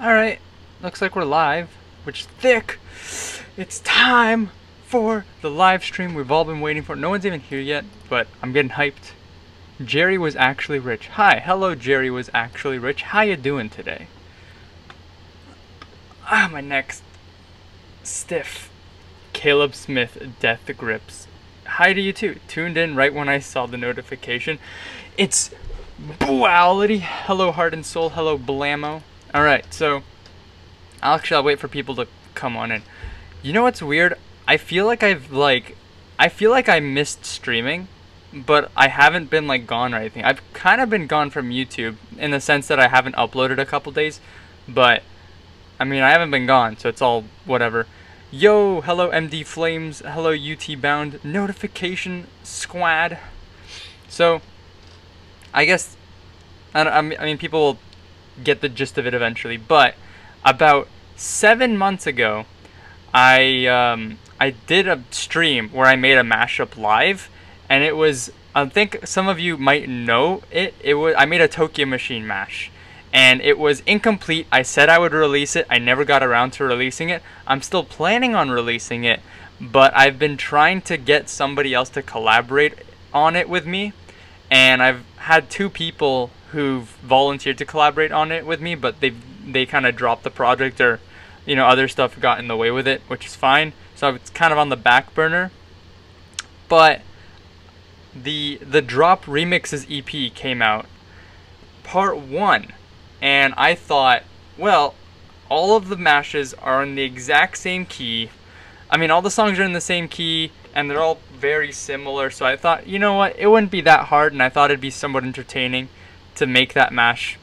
Alright, looks like we're live, which is thick. It's time for the live stream we've all been waiting for. No one's even here yet, but I'm getting hyped. Jerry was actually rich. Hi, hello Jerry was actually rich. How you doing today? Ah, my neck's stiff. Caleb Smith, death grips. Hi to you too. Tuned in right when I saw the notification. It's Buality. Hello Heart and Soul. Hello Blammo. Alright, so I'll wait for people to come on in. You know what's weird? I feel like I missed streaming, but I haven't been gone or anything. I've kind of been gone from YouTube in the sense that I haven't uploaded a couple days, but I mean I haven't been gone, so it's all whatever. Yo, hello MD Flames, hello UT Bound, notification squad. So I guess I mean people will get the gist of it eventually, but about 7 months ago I did a stream where I made a mashup live, and it was, I think some of you might know it. I made a Tokyo Machine mash, and it was incomplete. I said I would release it. I never got around to releasing it. I'm still planning on releasing it, but I've been trying to get somebody else to collaborate on it with me, and I've had 2 people who've volunteered to collaborate on it with me, but they kind of dropped the project, or other stuff got in the way with it, which is fine. So it's kind of on the back burner. But the Drop Remixes EP came out, part 1, and I thought, well, all of the mashes are in the exact same key. I mean, all the songs are in the same key, and they're all very similar, so I thought, you know what, it wouldn't be that hard, and I thought it'd be somewhat entertaining to make that mash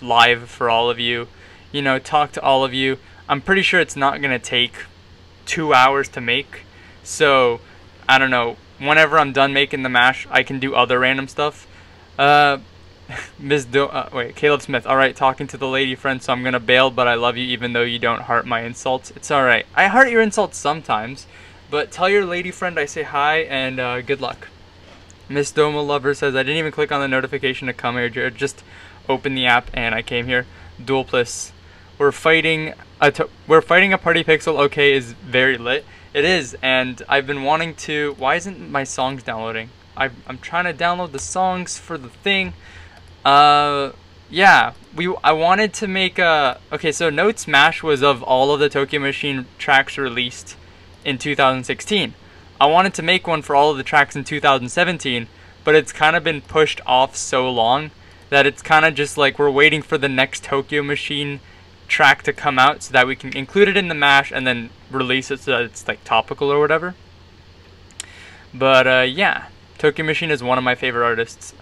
live for all of you, talk to all of you. I'm pretty sure it's not gonna take 2 hours to make, so I don't know, whenever I'm done making the mash I can do other random stuff. Wait, Caleb Smith, alright, talking to the lady friend, so I'm gonna bail, but I love you even though you don't heart my insults. It's alright, I heart your insults sometimes, but tell your lady friend I say hi, and good luck. Miss Doma Lover says, I didn't even click on the notification to come here, just open the app and I came here. Duelpless. We're fighting a party pixel. Okay, is very lit. It is, and I've been wanting to. Why isn't my songs downloading? I'm trying to download the songs for the thing. Yeah, I wanted to make a. Okay, so Note Smash was of all of the Tokyo Machine tracks released in 2016. I wanted to make one for all of the tracks in 2017, but it's kind of been pushed off so long that it's kind of just like we're waiting for the next Tokyo Machine track to come out so that we can include it in the mash and then release it so that it's topical or whatever. But yeah, Tokyo Machine is one of my favorite artists.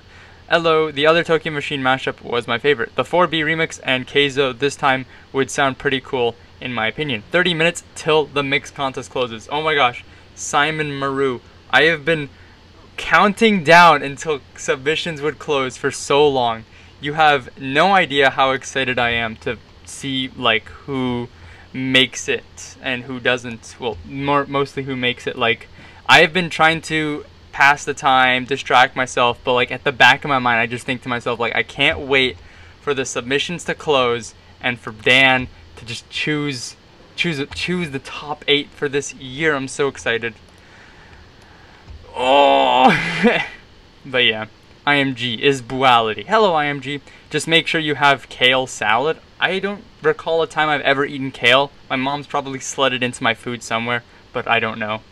Hello, the other Tokyo Machine mashup was my favorite. The 4B remix and Keizo this time would sound pretty cool in my opinion. 30 minutes till the mix contest closes. Oh my gosh, Simon Maru. I have been counting down until submissions would close for so long. You have no idea how excited I am to see who makes it and who doesn't. Well, mostly who makes it. I have been trying to pass the time, distract myself, but at the back of my mind I just think to myself I can't wait for the submissions to close and for Dan to just choose the top 8 for this year. I'm so excited. Oh but yeah, IMG is Buality. Hello IMG. Just make sure you have kale salad. I don't recall a time I've ever eaten kale. My mom's probably slid it into my food somewhere, but I don't know.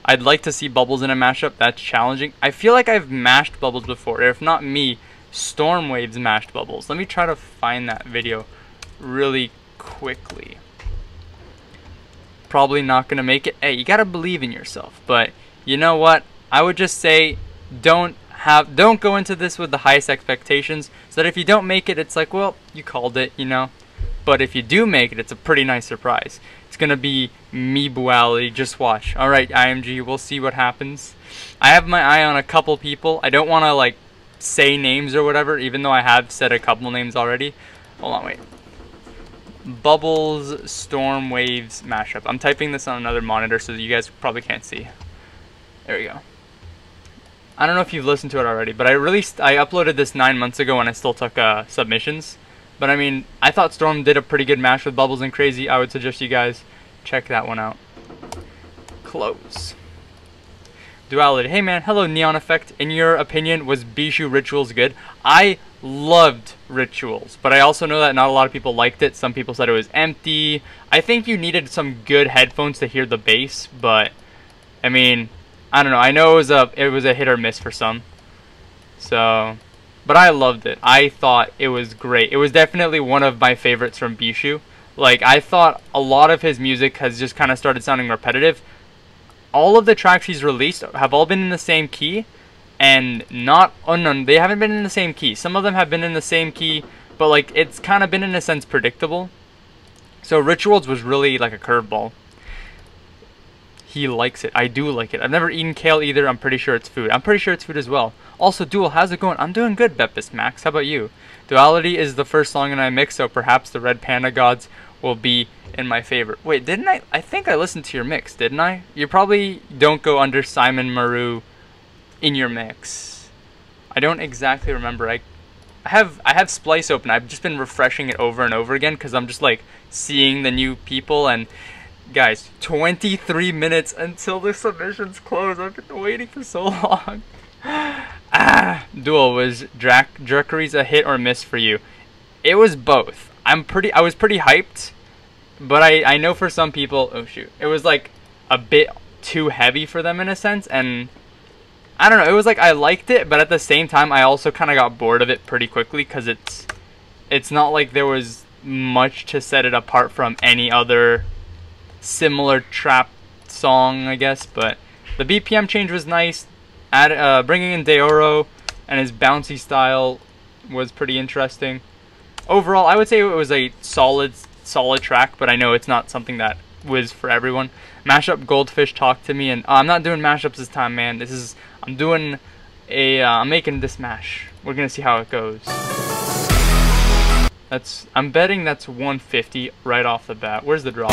I'd like to see Bubbles in a mashup. That's challenging. I feel like I've mashed Bubbles before, or if not me, Stormwaves mashed Bubbles. Let me try to find that video really quickly. Probably not gonna make it. Hey, you gotta believe in yourself. But you know what? I would just say don't go into this with the highest expectations, so that if you don't make it, it's well, you called it, But if you do make it, it's a pretty nice surprise. It's gonna be me Buality. Just watch. Alright, IMG, we'll see what happens. I have my eye on a couple people. I don't wanna say names or whatever, even though I have said a couple names already. Hold on, wait. Bubbles Stormwaves mashup. I'm typing this on another monitor so that you guys probably can't see. There we go. I don't know if you've listened to it already, but I uploaded this 9 months ago when I still took submissions. But I mean, I thought Storm did a pretty good match with Bubbles and Crazy. I would suggest you guys check that one out. Close. Duality. Hey man, hello Neon Effect. In your opinion, was Bijou Rituals good? I loved Rituals, but I also know that not a lot of people liked it. Some people said it was empty. I think you needed some good headphones to hear the bass, but I mean, I don't know. I know it was a hit or miss for some. So, but I loved it. I thought it was great. It was definitely one of my favorites from Bijou. Like, I thought a lot of his music has just kind of started sounding repetitive. All of the tracks he's released have all been in the same key, and they haven't been in the same key. Some of them have been in the same key, but like it's kind of been in a sense predictable. So Rituals was really like a curveball. He likes it. I do like it. I've never eaten kale either. I'm pretty sure it's food. I'm pretty sure it's food as well. Also, Dual, how's it going? I'm doing good, Bepis Max. How about you? Duality is the first song in I mix, so perhaps the Red Panda Gods will be in my favor. Wait, didn't I? I think I listened to your mix, didn't I? You probably don't go under Simon Maru in your mix. I don't exactly remember. I have Splice open. I've just been refreshing it over and over again because I'm just like seeing the new people. And guys, 23 minutes until the submissions close. I've been waiting for so long. Dual, was Jerkeries a hit or miss for you? It was both. I was pretty hyped, but I know for some people, oh shoot, it was like a bit too heavy for them in a sense, and I don't know, it was like I liked it, but at the same time I also kind of got bored of it pretty quickly because it's not like there was much to set it apart from any other similar trap song, I guess. But the BPM change was nice. Bringing in Deoro and his bouncy style was pretty interesting. Overall, I would say it was a solid track, but I know it's not something that was for everyone. Mashup Goldfish Talk to Me, and I'm not doing mashups this time, man. I'm making this mash. We're gonna see how it goes. I'm betting that's 150 right off the bat. Where's the drop?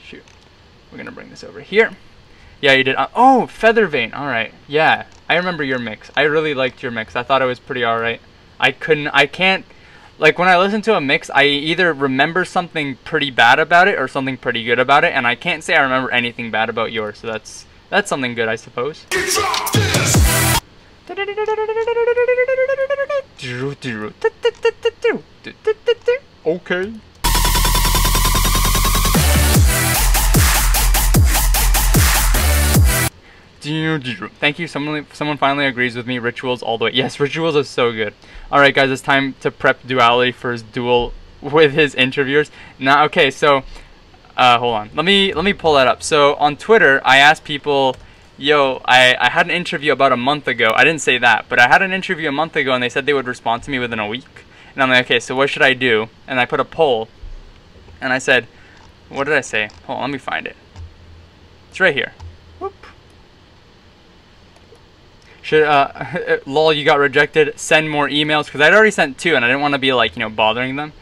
Shoot. We're gonna bring this over here. Yeah, you did. Oh, Feather Vein. Alright. Yeah, I remember your mix. I really liked your mix. I thought it was pretty alright. I can't, like, when I listen to a mix, I either remember something pretty bad about it or something pretty good about it, and I can't say I remember anything bad about yours, so that's something good, I suppose. Okay. Thank you. Someone finally agrees with me. Rituals all the way. Yes, Rituals is so good. All right, guys, it's time to prep Duality for his duel with his interviewers. Now, okay, so hold on. Let me pull that up. So on Twitter, I asked people, yo, I had an interview about a month ago. I didn't say that, but I had an interview a month ago, and they said they would respond to me within a week. And I'm like, okay, so what should I do? And I put a poll, and I said, what did I say? Hold on, let me find it. It's right here. Whoop. Should lol, you got rejected, send more emails, because I'd already sent 2 and I didn't want to be like, bothering them.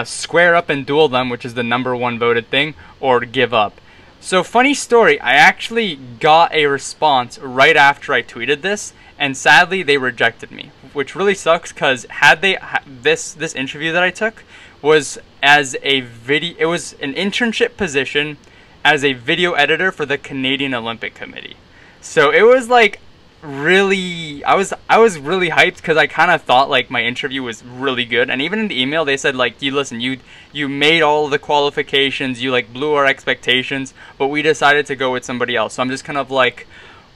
Square up and duel them, which is the #1 voted thing, or give up. So funny story, I actually got a response right after I tweeted this, and sadly they rejected me, which really sucks because had they this interview that I took was as a video, it was an internship position as a video editor for the Canadian Olympic Committee. So it was like really, I was really hyped because I kind of thought like my interview was really good, and even in the email they said like, you made all of the qualifications, you like blew our expectations, but we decided to go with somebody else. So I'm just kind of like,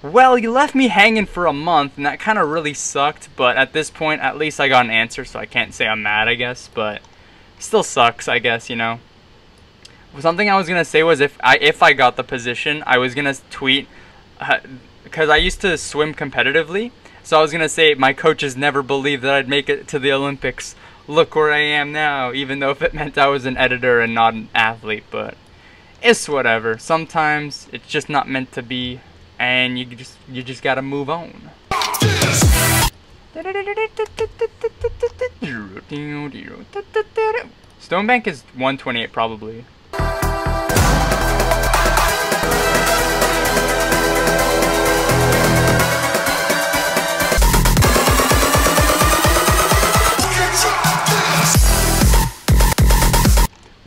well, you left me hanging for a month, and that kind of really sucked, but at this point at least I got an answer, so I can't say I'm mad, I guess, but still sucks, I guess, Something I was gonna say was if I got the position, I was gonna tweet, because I used to swim competitively, so I was gonna say my coaches never believed that I'd make it to the Olympics. Look where I am now, even though if it meant I was an editor and not an athlete, but it's whatever. Sometimes it's just not meant to be, and you just gotta move on. Stonebank is 128 probably.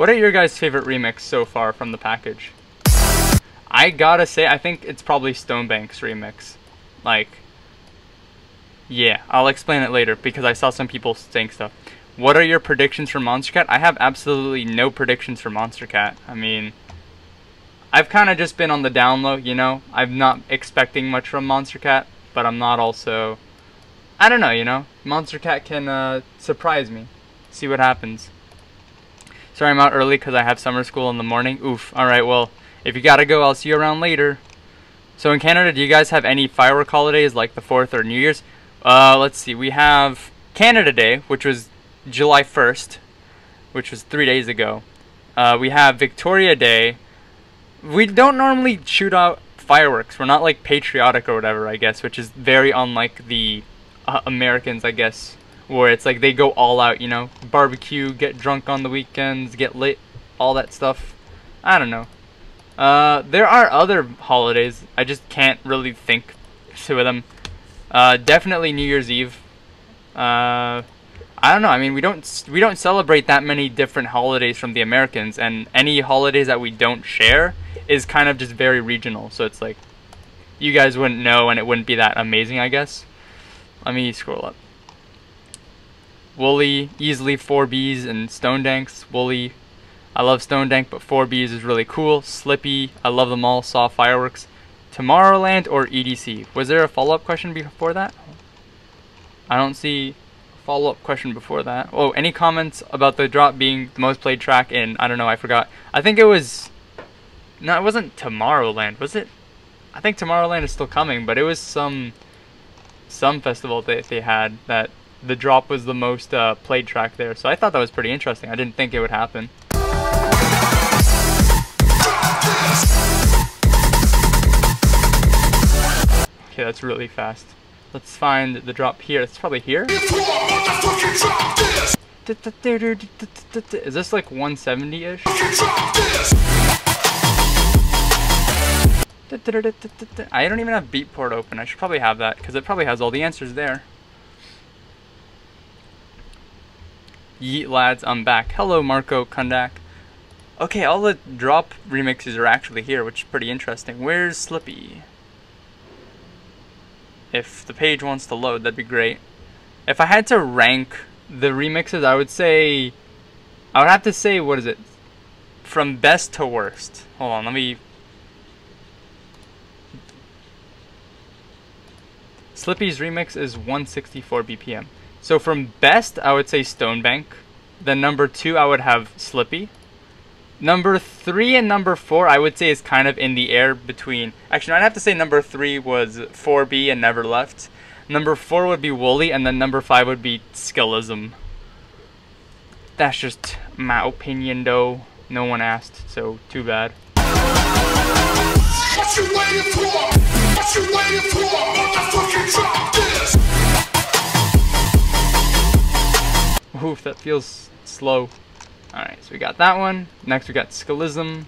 What are your guys' favorite remix so far from the package? I gotta say, I think it's probably Stonebank's remix. Like, yeah, I'll explain it later because I saw some people saying stuff. What are your predictions for Monster Cat? I have absolutely no predictions for Monster Cat. I mean, I've kind of just been on the down low, you know? I'm not expecting much from Monster Cat, but I'm not also... I don't know, you know? Monster Cat can surprise me. See what happens. Sorry I'm out early because I have summer school in the morning. Oof, alright, well... If you gotta go, I'll see you around later. So in Canada, do you guys have any firework holidays like the 4th or New Year's? Let's see. We have Canada Day, which was July 1st, which was 3 days ago. We have Victoria Day. We don't normally shoot out fireworks. We're not like patriotic or whatever, I guess, which is very unlike the Americans, I guess, where it's like they go all out, you know, barbecue, get drunk on the weekends, get lit, all that stuff. I don't know. There are other holidays. I just can't really think to them. Definitely New Year's Eve. I don't know. I mean, we don't celebrate that many different holidays from the Americans, and any holidays that we don't share is kind of just very regional. So it's like you guys wouldn't know, and it wouldn't be that amazing, I guess. Let me scroll up. Wooly, easily 4Bs and Stone Danks. Wooly. I love Stone Dank, but 4Bs is really cool. Slippy, I love them all. Saw fireworks. Tomorrowland or EDC? Was there a follow-up question before that? I don't see a follow-up question before that. Oh, any comments about the drop being the most played track in, I don't know, I forgot. I think it was, no, it wasn't Tomorrowland, was it? I think Tomorrowland is still coming, but it was some festival that they had that the drop was the most played track there. So I thought that was pretty interesting. I didn't think it would happen. Okay, that's really fast. Let's find the drop here. It's probably here. Is this like 170-ish? I don't even have Beatport open. I should probably have that because it probably has all the answers there. Yeet lads, I'm back. Hello Marco Kundak. Okay, all the drop remixes are actually here, which is pretty interesting. Where's Slippy? If the page wants to load, that'd be great. If I had to rank the remixes, I would have to say, what is it? From best to worst. Hold on, let me... Slippy's remix is 164 BPM. So from best, I would say Stonebank. Then number 2, I would have Slippy. Number 3 and number 4, I would say is kind of in the air between... Actually, I'd have to say number 3 was 4B and Never Left. Number 4 would be Wooly, and then number 5 would be Skillism. That's just my opinion, though. No one asked, so too bad. What you waiting for? What you waiting for? Motherfucking drop this! Oof, that feels slow. Alright, so we got that one. Next we got Skillism.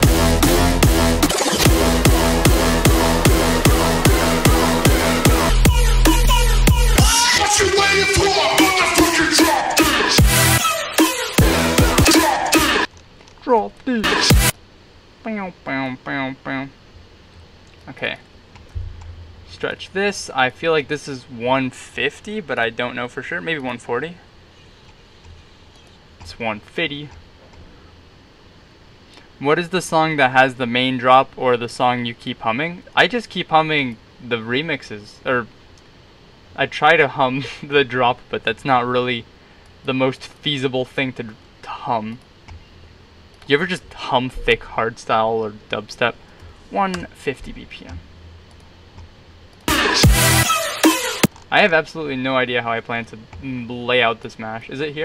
What you waiting for? Motherfucking drop this! Drop this! Bow, bow, bow, bow. Okay. Stretch this. I feel like this is 150, but I don't know for sure. Maybe 140. It's 150. What is the song that has the main drop or the song you keep humming? I just keep humming the remixes, or I try to hum the drop, but that's not really the most feasible thing to hum. You ever just hum thick hardstyle or dubstep? 150 BPM. I have absolutely no idea how I plan to lay out this mash. Is it here?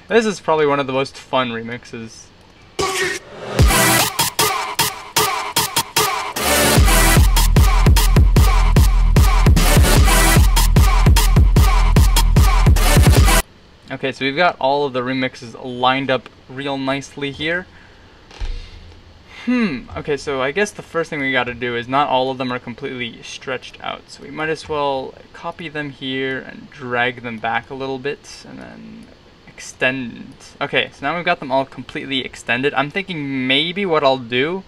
This is probably one of the most fun remixes. Okay, so we've got all of the remixes lined up real nicely here. Okay, so I guess the first thing we gotta do is not all of them are completely stretched out. So we might as well copy them here and drag them back a little bit and then extend. Okay, so now we've got them all completely extended. I'm thinking maybe what I'll do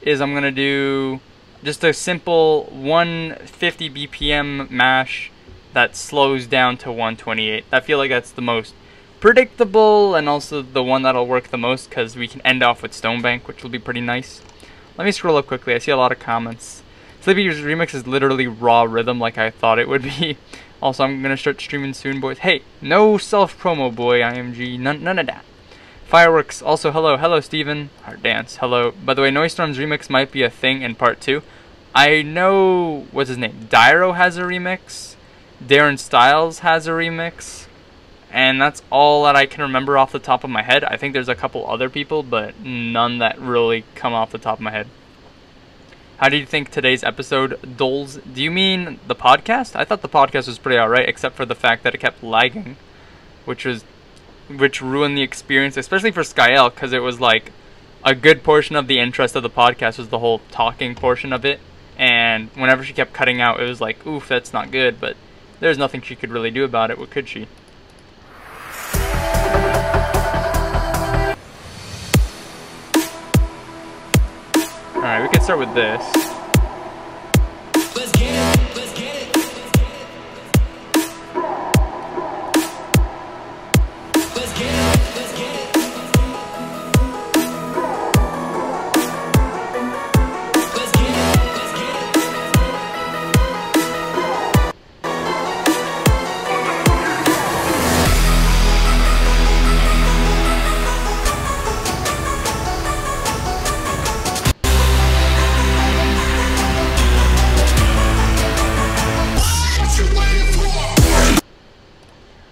is I'm gonna do just a simple 150 BPM mash that slows down to 128. I feel like that's the most predictable and also the one that'll work the most because we can end off with Stonebank, which will be pretty nice. Let me scroll up quickly. I see a lot of comments. Sleepy's remix is literally raw rhythm like I thought it would be. Also, I'm gonna start streaming soon, boys. Hey, no self-promo, boy, IMG. None of that. Fireworks. Also, hello, Steven. Heart Dance. Hello. By the way, Noistorm's remix might be a thing in part 2. I know, what's his name? Dyro has a remix. Darren Styles has a remix. And that's all that I can remember off the top of my head. I think there's a couple other people, but none that really come off the top of my head. How do you think today's episode dulls? Do you mean the podcast? I thought the podcast was pretty alright, except for the fact that it kept lagging, which ruined the experience, especially for Skyel, because it was like a good portion of the interest of the podcast was the whole talking portion of it. And whenever she kept cutting out, it was like, oof, that's not good, but there's nothing she could really do about it. What could she? Alright, we can start with this. Let's get it, let's get it. Let's get it, let's get it. Let's get it, let's get it.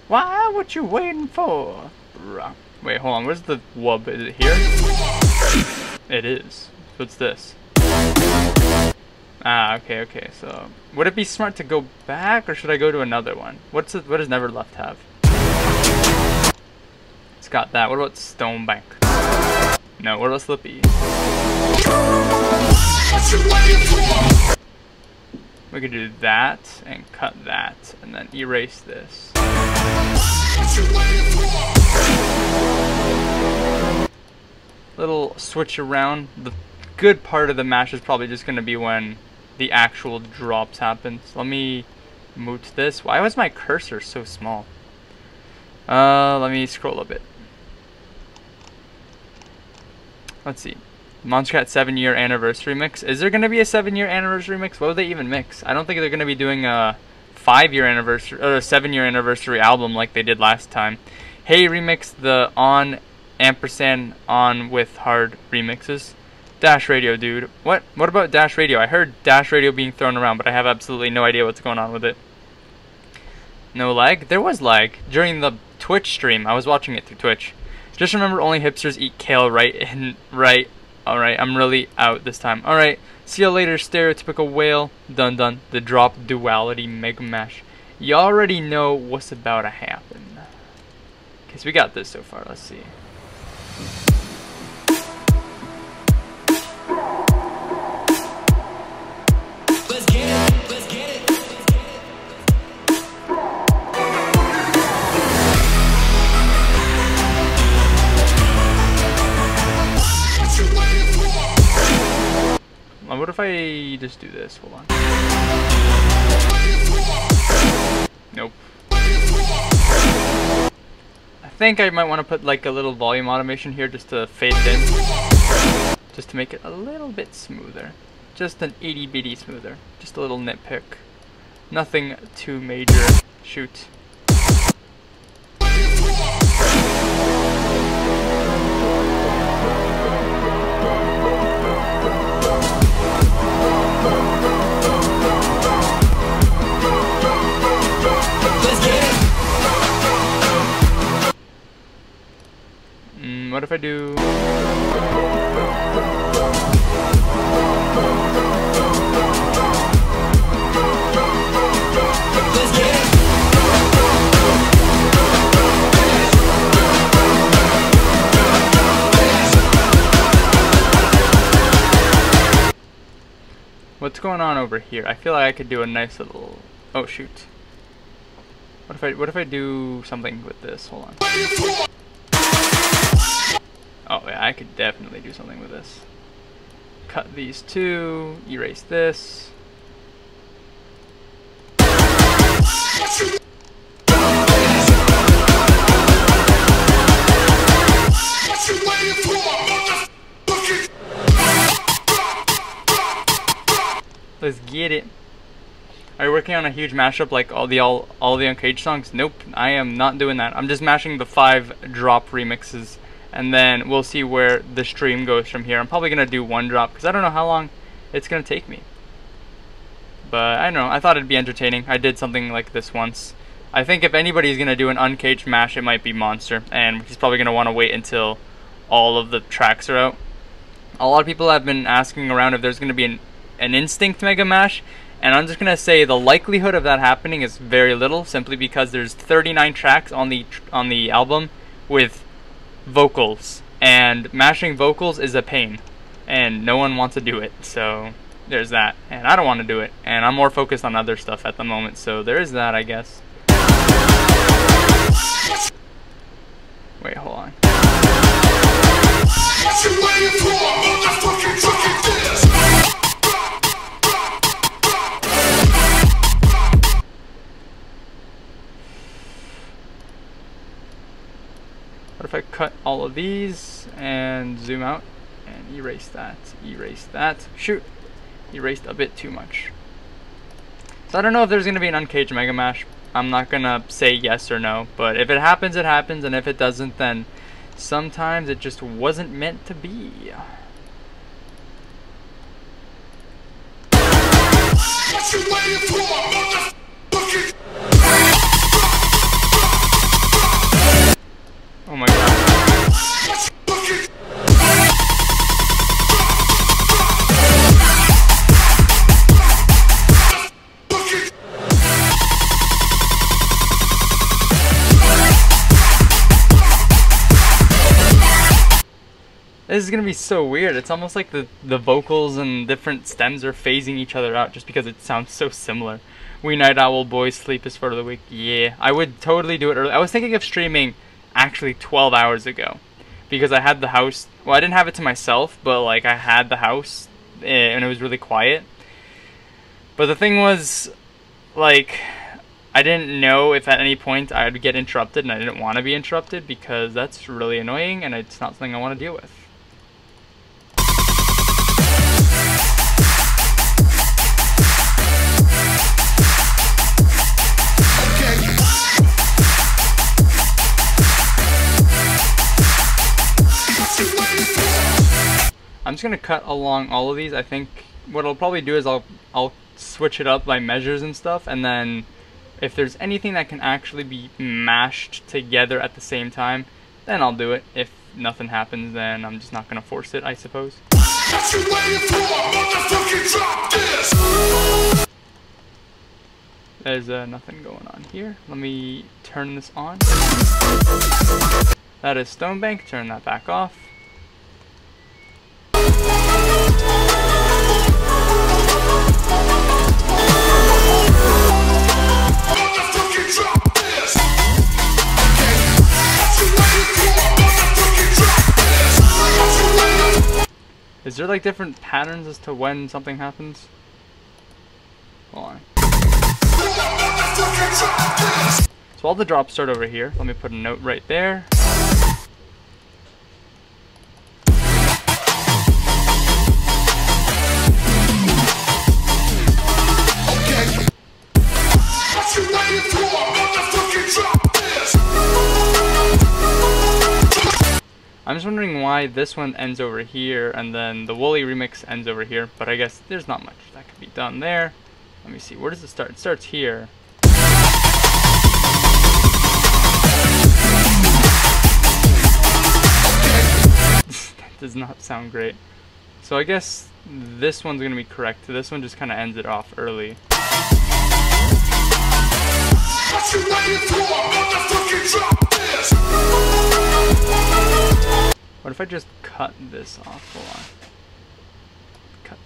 Why? What you waiting for? Wait, hold on. Where's the wub? Is it here? It is. What's this? Ah, okay. So, would it be smart to go back, or should I go to another one? What does Neverleft have? It's got that. What about Stonebank? No. What about Slippy? We could do that and cut that, and then erase this. Little switch around. The good part of the mash is probably just going to be when the actual drops happen. So let me move to this. Why was my cursor so small? Let me scroll a bit. Let's see. Monstercat 7-year anniversary mix. Is there going to be a 7-year anniversary mix? What would they even mix? I don't think they're going to be doing a 5-year anniversary or a 7-year anniversary album like they did last time. Hey, remix the on ampersand on with hard remixes. Dash Radio, dude. What about Dash Radio? I heard Dash Radio being thrown around, but I have absolutely no idea what's going on with it. No lag? There was lag during the Twitch stream. I was watching it through Twitch. Just remember, only hipsters eat kale, right? Alright, I'm really out this time. Alright, see you later, stereotypical whale. Dun. The drop duality mega mash. You already know what's about to happen. Okay, so we got this so far. Let's see. Let's get it, let's get it. What if I just do this? Hold on. Nope. I think I might want to put like a little volume automation here just to fade it in. Just to make it a little bit smoother. Just an itty bitty smoother. Just a little nitpick. Nothing too major. Shoot. What if I do... what's going on over here? I feel like I could do a nice little. Oh shoot. What if I do something with this? Hold on. Oh yeah, I could definitely do something with this. Cut these two, erase this. Let's get it. Are you working on a huge mashup like all the Uncaged songs? Nope, I am not doing that. I'm just mashing the 5 drop remixes, and then we'll see where the stream goes from here. I'm probably gonna do 1 drop because I don't know how long it's gonna take me. But I don't know. I thought it'd be entertaining. I did something like this once. I think if anybody's gonna do an Uncaged mash, it might be Monster, and he's probably gonna want to wait until all of the tracks are out. A lot of people have been asking around if there's gonna be an Instinct Mega Mash. And I'm just gonna say the likelihood of that happening is very little, simply because there's 39 tracks on the album with vocals, and mashing vocals is a pain, and no one wants to do it. So there's that, and I don't want to do it, and I'm more focused on other stuff at the moment. So there is that, I guess. Wait, hold on. What you waiting for, motherfucking trucking this? What if I cut all of these and zoom out and erase that, shoot, erased a bit too much. So I don't know if there's going to be an Uncaged Mega Mash. I'm not going to say yes or no, but if it happens, it happens, and if it doesn't, then sometimes it just wasn't meant to be. What you waiting for, motherfucking? Oh my god. This is gonna be so weird. It's almost like the vocals and different stems are phasing each other out just because it sounds so similar. We night owl boys, sleep is for the weak. Yeah, I would totally do it early. I was thinking of streaming actually 12 hours ago because I had the house. Well, I didn't have it to myself, but like I had the house and it was really quiet. But the thing was, like, I didn't know if at any point I would get interrupted, and I didn't want to be interrupted because that's really annoying and it's not something I want to deal with. I'm just gonna cut along all of these. I think what I'll probably do is I'll switch it up by measures and stuff, and then if there's anything that can actually be mashed together at the same time, then I'll do it. If nothing happens, then I'm just not gonna force it, I suppose. There's nothing going on here. Let me turn this on. That is Stonebank. Turn that back off. Is there like different patterns as to when something happens? Hold on. So all the drops start over here. Let me put a note right there. I'm just wondering why this one ends over here and then the Woolly remix ends over here, but I guess there's not much that can be done there. Let me see, where does it start? It starts here. That does not sound great. So I guess this one's gonna be correct. This one just kind of ends it off early. What if I just cut this off? Hold on. Cut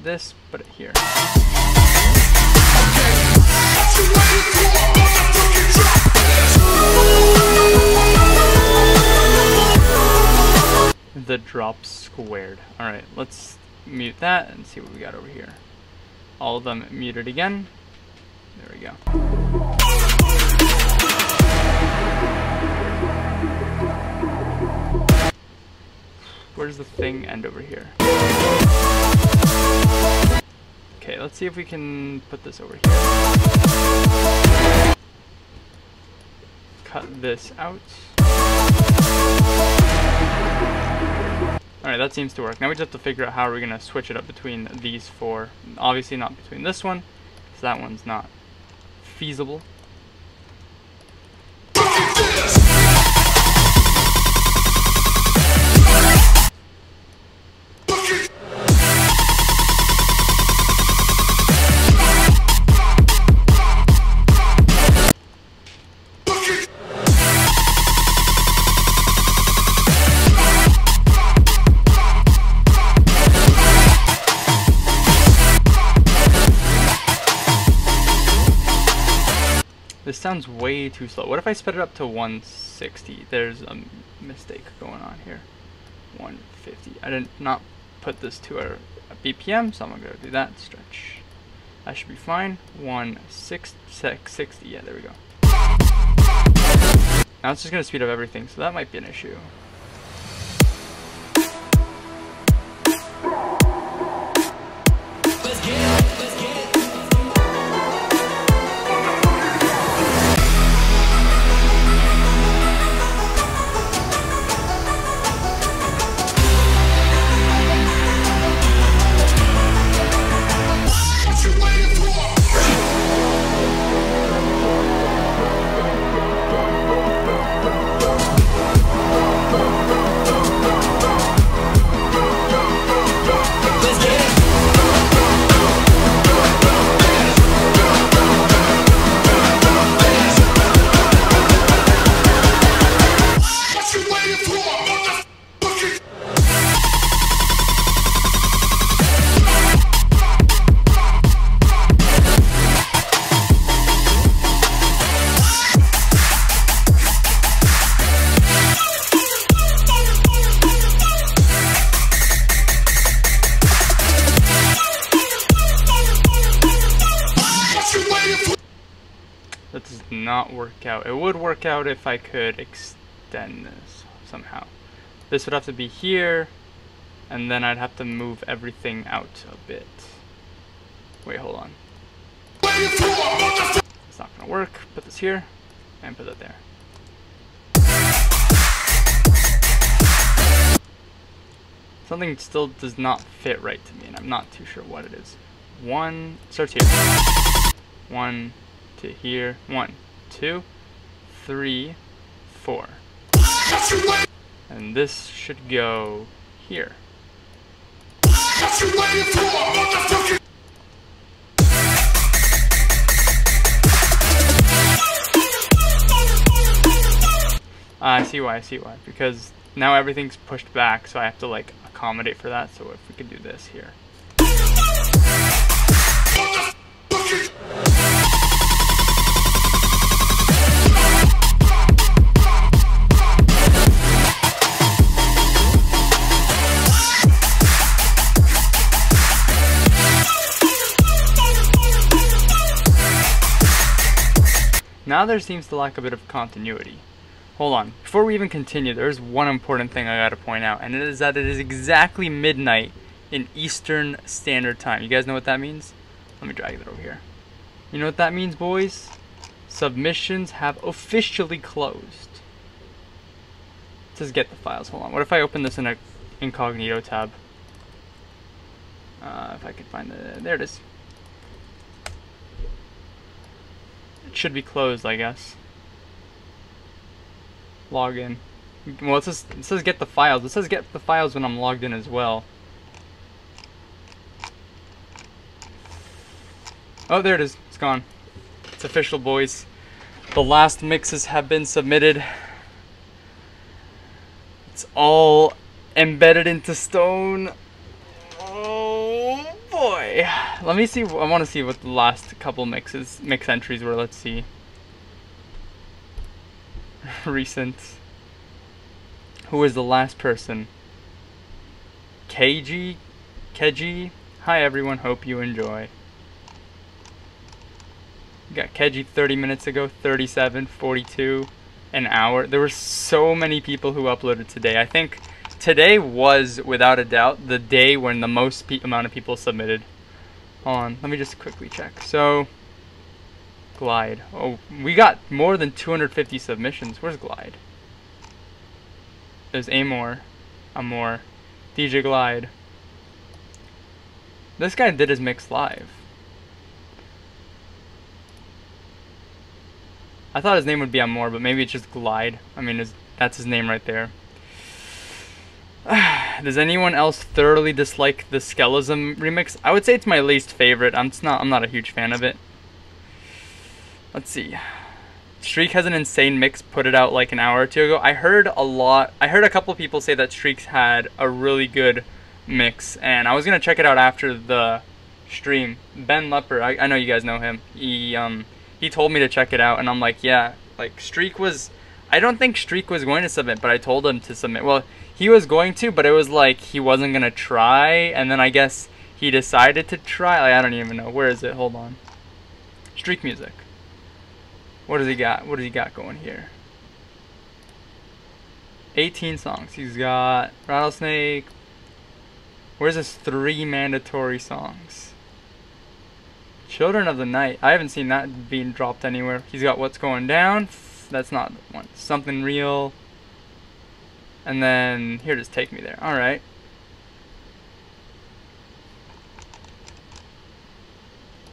this, put it here. The drop squared. Alright, let's mute that and see what we got over here. All of them muted again. There we go. Where's the thing end over here? Okay, let's see if we can put this over here. Cut this out. Alright, that seems to work. Now we just have to figure out how we're going to switch it up between these four. Obviously not between this one, because that one's not feasible. This sounds way too slow. What if I sped it up to 160? There's a mistake going on here. 150. I did not put this to a BPM, so I'm gonna do that. Stretch. That should be fine. 160. Yeah, there we go. Now it's just gonna speed up everything, so that might be an issue. Let's get it. Let's get it. That does not work out. It would work out if I could extend this somehow. This would have to be here, and then I'd have to move everything out a bit. Wait, hold on. It's not gonna work. Put this here, and put that there. Something still does not fit right to me, and I'm not too sure what it is. One starts here. One to here. 1, 2, 3, 4. And this should go here. I see why, because now everything's pushed back, so I have to like accommodate for that. So if we could do this here. Now there seems to lack a bit of continuity. Hold on, before we even continue, there's one important thing I gotta point out, and it is that it is exactly midnight in Eastern Standard Time. You guys know what that means? Let me drag it over here. You know what that means, boys? Submissions have officially closed. It says get the files. Hold on, what if I open this in a incognito tab? If I could find the, there it is. It should be closed, I guess. Log in. Well, it says get the files. It says get the files when I'm logged in as well. Oh, there it is. It's gone. It's official, boys. The last mixes have been submitted. It's all embedded into stone. Oh boy. let me see. I want to see what the last couple mix entries were. Let's see. Recent. Who was the last person? Keji. Hi everyone. Hope you enjoy. We got Keji 30 minutes ago. 37, 42, an hour. There were so many people who uploaded today. I think today was, without a doubt, the day when the most amount of people submitted. Hold on, let me just quickly check. So, Glide. Oh, we got more than 250 submissions. Where's Glide? There's Amor, DJ Glide. This guy did his mix live. I thought his name would be Amor, but maybe it's just Glide. I mean, that's his name right there. Does anyone else thoroughly dislike the Skelism remix? I would say it's my least favorite. I'm not a huge fan of it. Let's see. Streak has an insane mix, put it out like an hour or two ago. I heard a couple people say that Streaks had a really good mix, and I was gonna check it out after the stream. Ben Lepper, I know you guys know him. He told me to check it out, and I'm like, yeah, like Streak was. I don't think Streak was going to submit, but I told him to submit. Well, he was going to, but it was like he wasn't gonna try, and then I guess he decided to try. Like, I don't even know. Where is it? Hold on. Streak music. What does he got? What does he got going here? 18 songs. He's got Rattlesnake. Where's his 3 mandatory songs? Children of the Night. I haven't seen that being dropped anywhere. He's got What's Going Down. That's not one. Something Real. And then here, just Take Me There. Alright.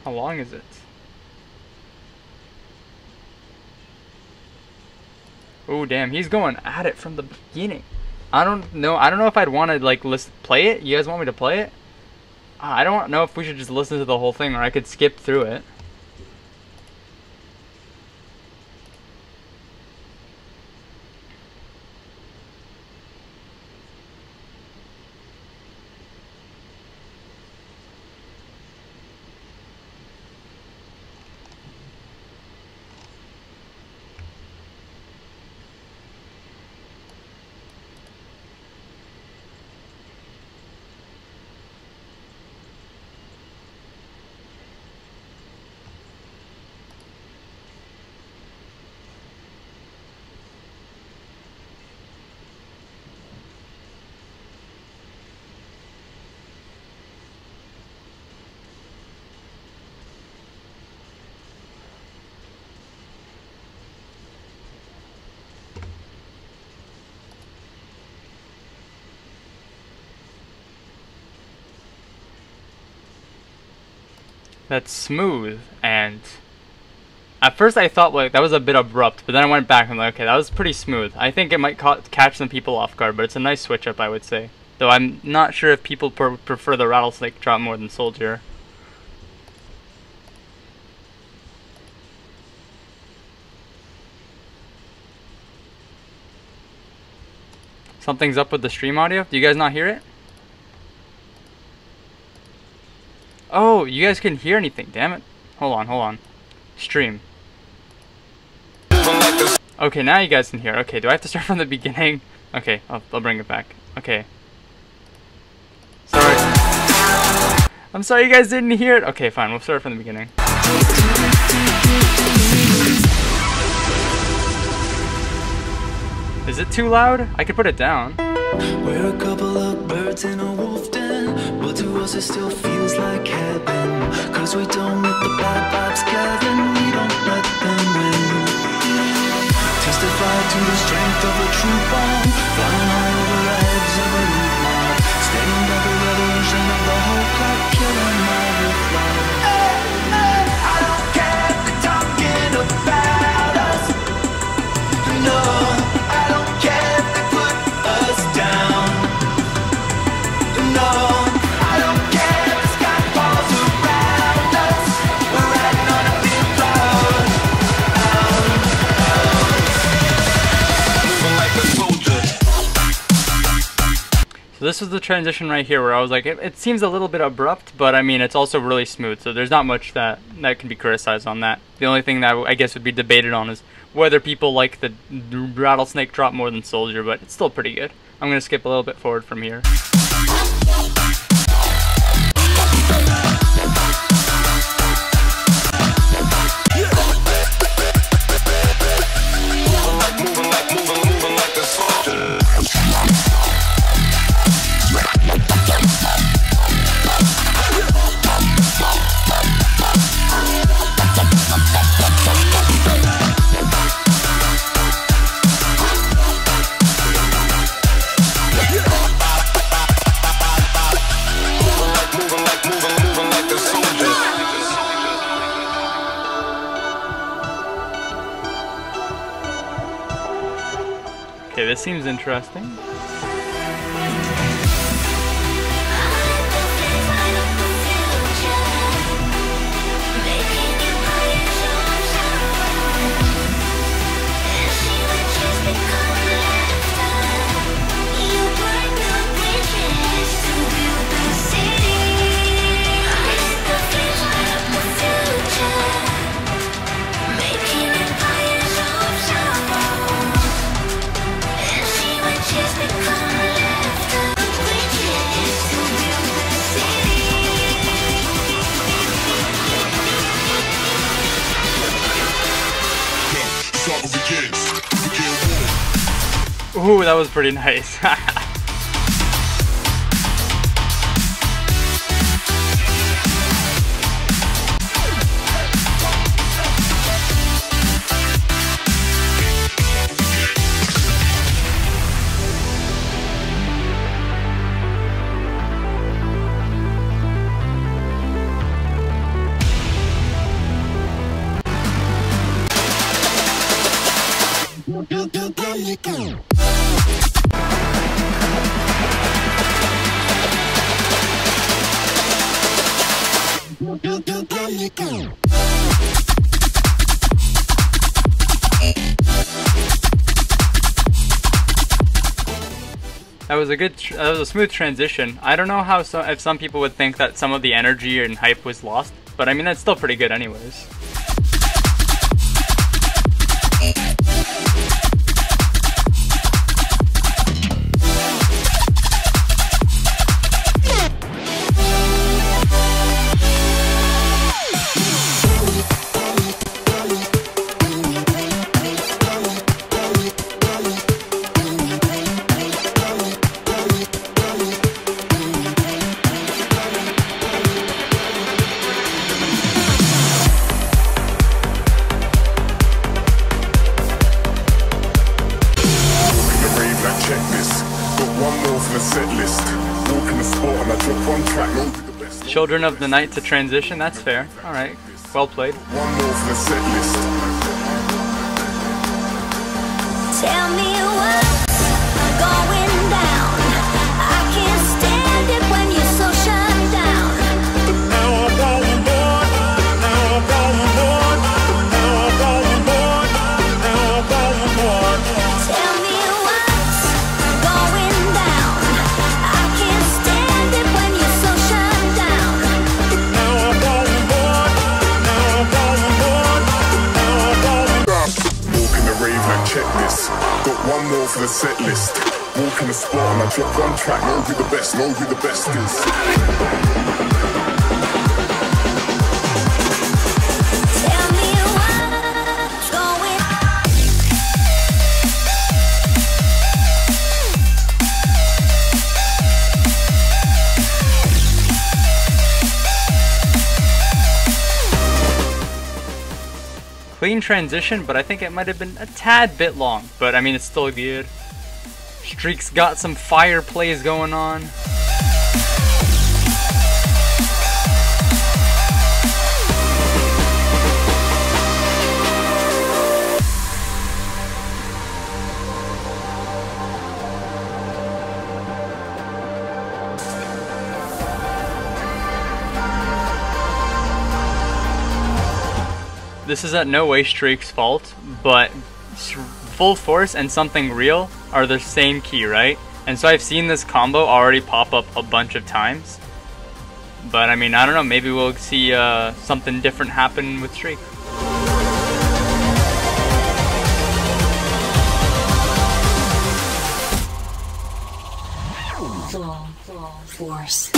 How long is it? Oh damn, he's going at it from the beginning. I don't know if I'd want to like play it. You guys want me to play it? I don't know if we should just listen to the whole thing, or I could skip through it. That's smooth, and at first I thought like that was a bit abrupt, but then I went back and I'm like, okay, that was pretty smooth. I think it might catch some people off guard, but it's a nice switch up, I would say. Though I'm not sure if people prefer the Rattlesnake drop more than Soldier. Something's up with the stream audio. Do you guys not hear it? Oh, you guys couldn't hear anything, damn it. Hold on. Stream. Okay, now you guys can hear. Okay, do I have to start from the beginning? Okay, I'll bring it back. Okay. Sorry. I'm sorry you guys didn't hear it. Okay, fine, we'll start from the beginning. Is it too loud? I could put it down. We're a couple of birds in a wolf den, but to us it still feels like heaven. Cause we don't let the bad vibes get in, we don't let them win. Testify to the strength of a true bond, flying high over the heads of a new mob. Stand up a revolution of the whole clock, killing my reply. I don't care if they're talking about us. No, I don't care if they put us down. No, I don't care if the sky falls around us. We're riding on a big cloud. Like a soldier. So this was the transition right here where I was like, it seems a little bit abrupt, but I mean, it's also really smooth, so there's not much that can be criticized on that. The only thing that I guess would be debated on is whether people like the rattlesnake drop more than Soldier, but it's still pretty good. I'm going to skip a little bit forward from here. Okay, this seems interesting. Ooh, that was pretty nice. That was a smooth transition. I don't know how if some people would think that some of the energy and hype was lost, but I mean that's still pretty good anyways. Children of the Night to transition, that's fair. Alright, well played. One more for the set list. Tell me what's going down. I can't stand it when you're so shut down. Now I'm on board. Now I'm on board. Now I'm on board. Now I'm on board. Tell me what's going down. I can't stand it when you're so shut down. Now I'm on board. Now I'm on board. Now I'm on board. Walking the rave like checklist. Got one more for the set list. Walking the spot and I drop one track. Know who the best, know who the best is. Tell me what's going on. Clean transition, but I think it might have been a tad bit long. But I mean, it's still good. Streak's got some fire plays going on. This is at no way Streak's fault, but Full Force and Something Real are the same key, right? And so I've seen this combo already pop up a bunch of times. But I mean, I don't know, maybe we'll see something different happen with Streak. Full force.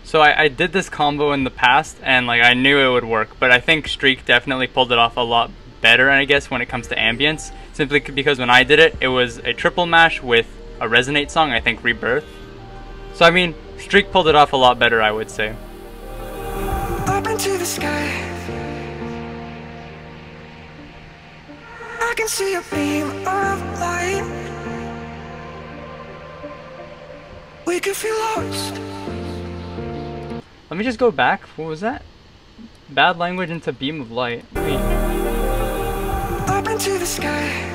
So I did this combo in the past, and like I knew it would work, but I think Streak definitely pulled it off a lot better, I guess, when it comes to ambience, simply because when I did it, it was a triple mash with a Resonate song, I think Rebirth. So I mean, Streak pulled it off a lot better, I would say. Up into the sky, I can see a beam of light. We could feel lost. Let me just go back. What was that? Bad language into beam of light. Wait. Up into the sky.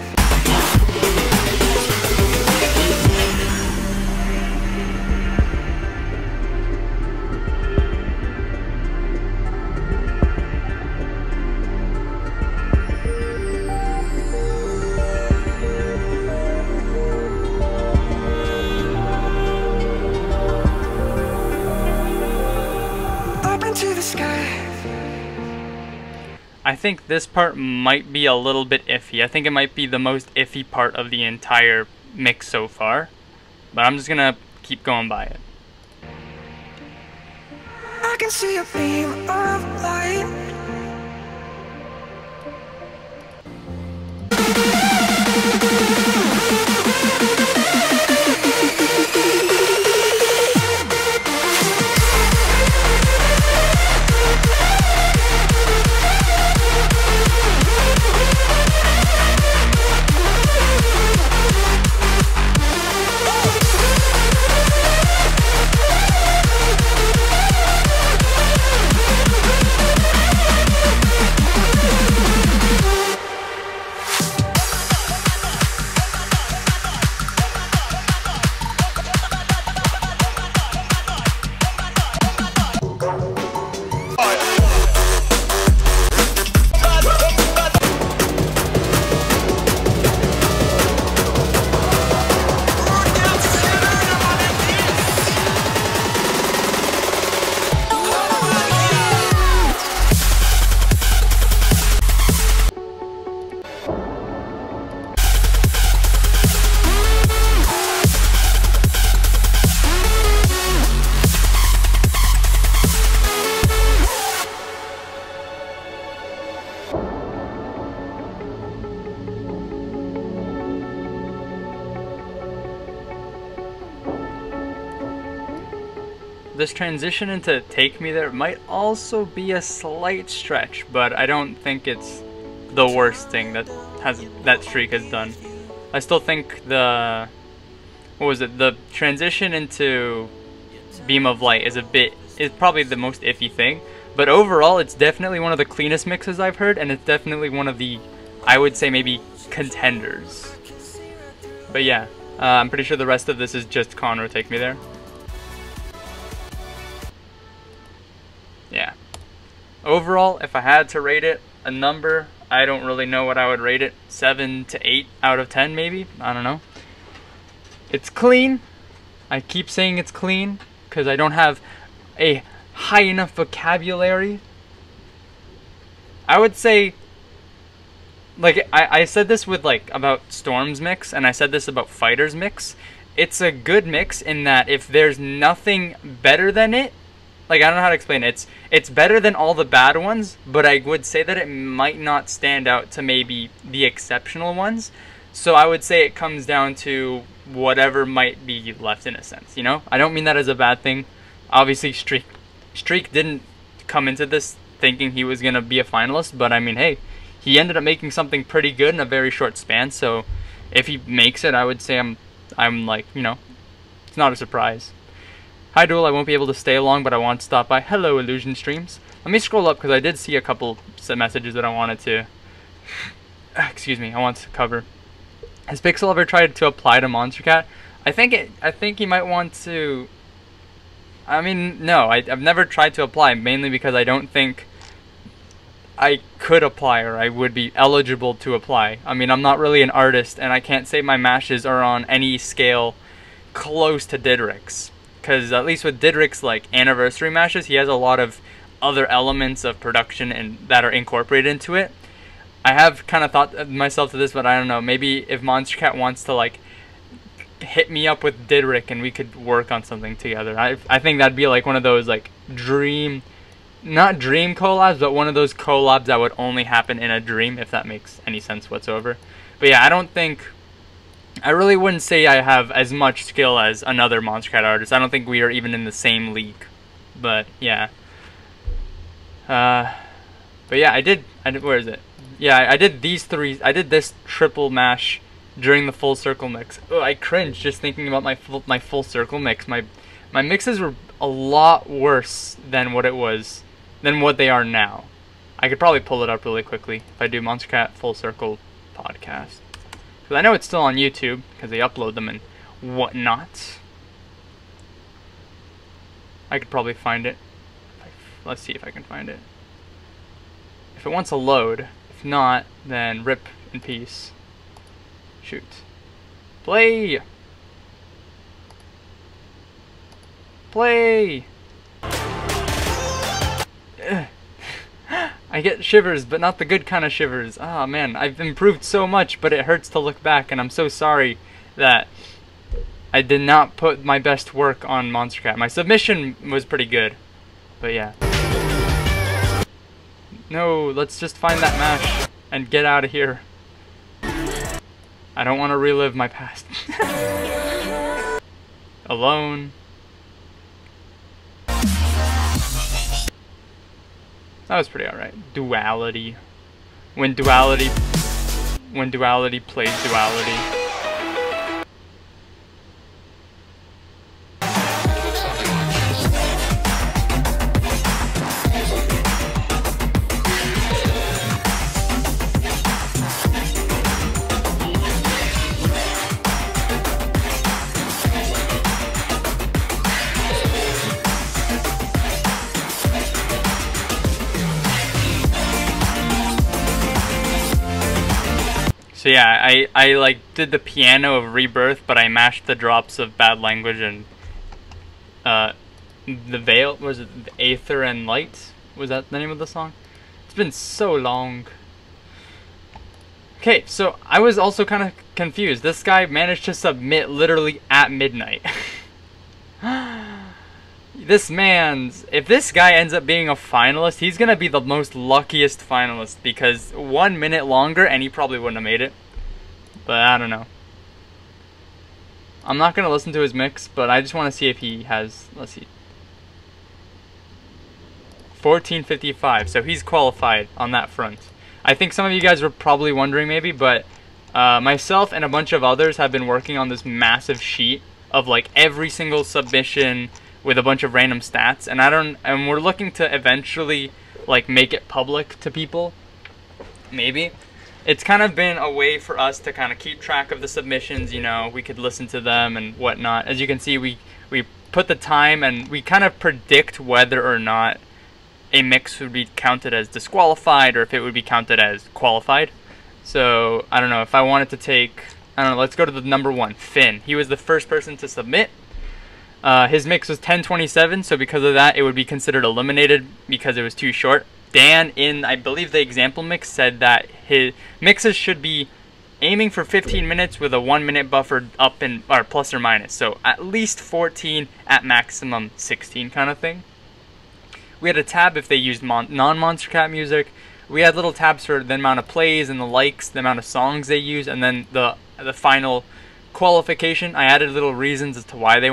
I think this part might be a little bit iffy. I think it might be the most iffy part of the entire mix so far. But I'm just gonna keep going by it. I can see a beam of light. this transition into Take Me There might also be a slight stretch, but I don't think it's the worst thing that streak has done. I still think the transition into Beam of Light is probably the most iffy thing, but overall it's definitely one of the cleanest mixes I've heard, and it's definitely one of the, I would say, maybe contenders. But yeah, I'm pretty sure the rest of this is just Conroe Take Me There. Yeah. Overall, if I had to rate it a number, I don't really know what I would rate it. 7 to 8 out of 10 maybe? I don't know. It's clean. I keep saying it's clean because I don't have a high enough vocabulary. I would say, like, I said this with, like, about Storm's mix, and I said this about Fighter's mix. It's a good mix in that if there's nothing better than it, like, I don't know how to explain it. It's better than all the bad ones, but I would say that it might not stand out to maybe the exceptional ones. So I would say it comes down to whatever might be left, in a sense, you know? I don't mean that as a bad thing. Obviously, Streak didn't come into this thinking he was going to be a finalist, but I mean, hey, he ended up making something pretty good in a very short span, so if he makes it, I would say I'm like, you know, it's not a surprise. Hi Duel, I won't be able to stay long, but I want to stop by. Hello, Illusion Streams. Let me scroll up because I did see a couple messages that I wanted to, excuse me, I want to cover. Has Pixel ever tried to apply to Monster Cat? I think he might want to. I mean, no, I've never tried to apply, mainly because I don't think I could apply or I would be eligible to apply. I mean, I'm not really an artist, and I can't say my mashes are on any scale close to Didrik's. Because at least with Didrik's, like, anniversary mashes, he has a lot of other elements of production and that are incorporated into it. I have kind of thought myself to this, but I don't know. Maybe if Monster Cat wants to, like, hit me up with Didrik and we could work on something together. I think that'd be like one of those, like, not dream collabs, but one of those collabs that would only happen in a dream, if that makes any sense whatsoever. But yeah, I really wouldn't say I have as much skill as another Monster Cat artist. I don't think we are even in the same league. But yeah. But yeah, I did, where is it? Yeah, I did these three. I did this triple mash during the full circle mix. Oh, I cringe just thinking about my full circle mix. My mixes were a lot worse than what they are now. I could probably pull it up really quickly if I do Monster Cat Full Circle podcast. Because I know it's still on YouTube because they upload them and whatnot. I could probably find it. Let's see if I can find it. If it wants to load. If not, then rip in peace. Shoot. Play! Play! Ugh. I get shivers, but not the good kind of shivers. Ah, man, I've improved so much, but it hurts to look back, and I'm so sorry that I did not put my best work on Monster Cat. My submission was pretty good, but yeah. No, let's just find that mash and get out of here. I don't want to relive my past. Alone. That was pretty alright. Duality. When duality plays duality. So yeah, I like did the piano of Rebirth, but I mashed the drops of Bad Language and the Veil. Was it the Aether and Light? Was that the name of the song? It's been so long. Okay, so I was also kind of confused. This guy managed to submit literally at midnight. If this guy ends up being a finalist, he's gonna be the most luckiest finalist, because 1 minute longer and he probably wouldn't have made it. But I don't know. I'm not gonna listen to his mix, but I just want to see if he has, let's see. 14:55. So he's qualified on that front. I think some of you guys were probably wondering maybe, but myself and a bunch of others have been working on this massive sheet of like every single submission with a bunch of random stats, and we're looking to eventually like make it public to people. Maybe it's kind of been a way for us to kind of keep track of the submissions. You know, we could listen to them and whatnot. As you can see, we put the time and we kind of predict whether or not a mix would be counted as disqualified or if it would be counted as qualified. So I don't know if I wanted to take, I don't know, let's go to the number 1, Finn. He was the first person to submit. His mix was 10:27, so because of that it would be considered eliminated because it was too short. Dan, in I believe the example mix, said that his mixes should be aiming for 15 minutes with a 1-minute buffer up in, or plus or minus, so at least 14, at maximum 16 kind of thing. We had a tab if they used non-Monster Cat music. We had little tabs for the amount of plays and the likes, the amount of songs they use, and then the final qualification. I added little reasons as to why they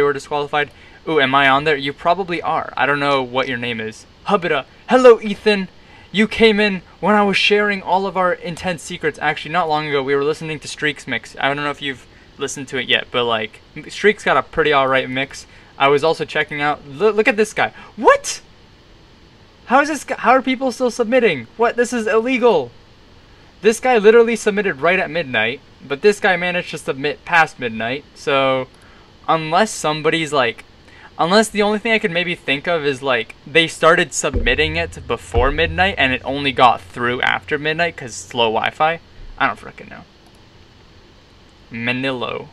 were disqualified. Ooh, am I on there? You probably are. I don't know what your name is. Hubita. Hello, Ethan. You came in when I was sharing all of our intense secrets. Actually, not long ago, we were listening to Streak's mix. I don't know if you've listened to it yet, but like Streak's got a pretty alright mix. I was also checking out. Look at this guy. What? How is this? How are people still submitting? What? This is illegal. This guy literally submitted right at midnight, but this guy managed to submit past midnight. So, unless somebody's like, unless the only thing I could maybe think of is like they started submitting it before midnight and it only got through after midnight because slow Wi-Fi. I don't frickin' know. Manilo.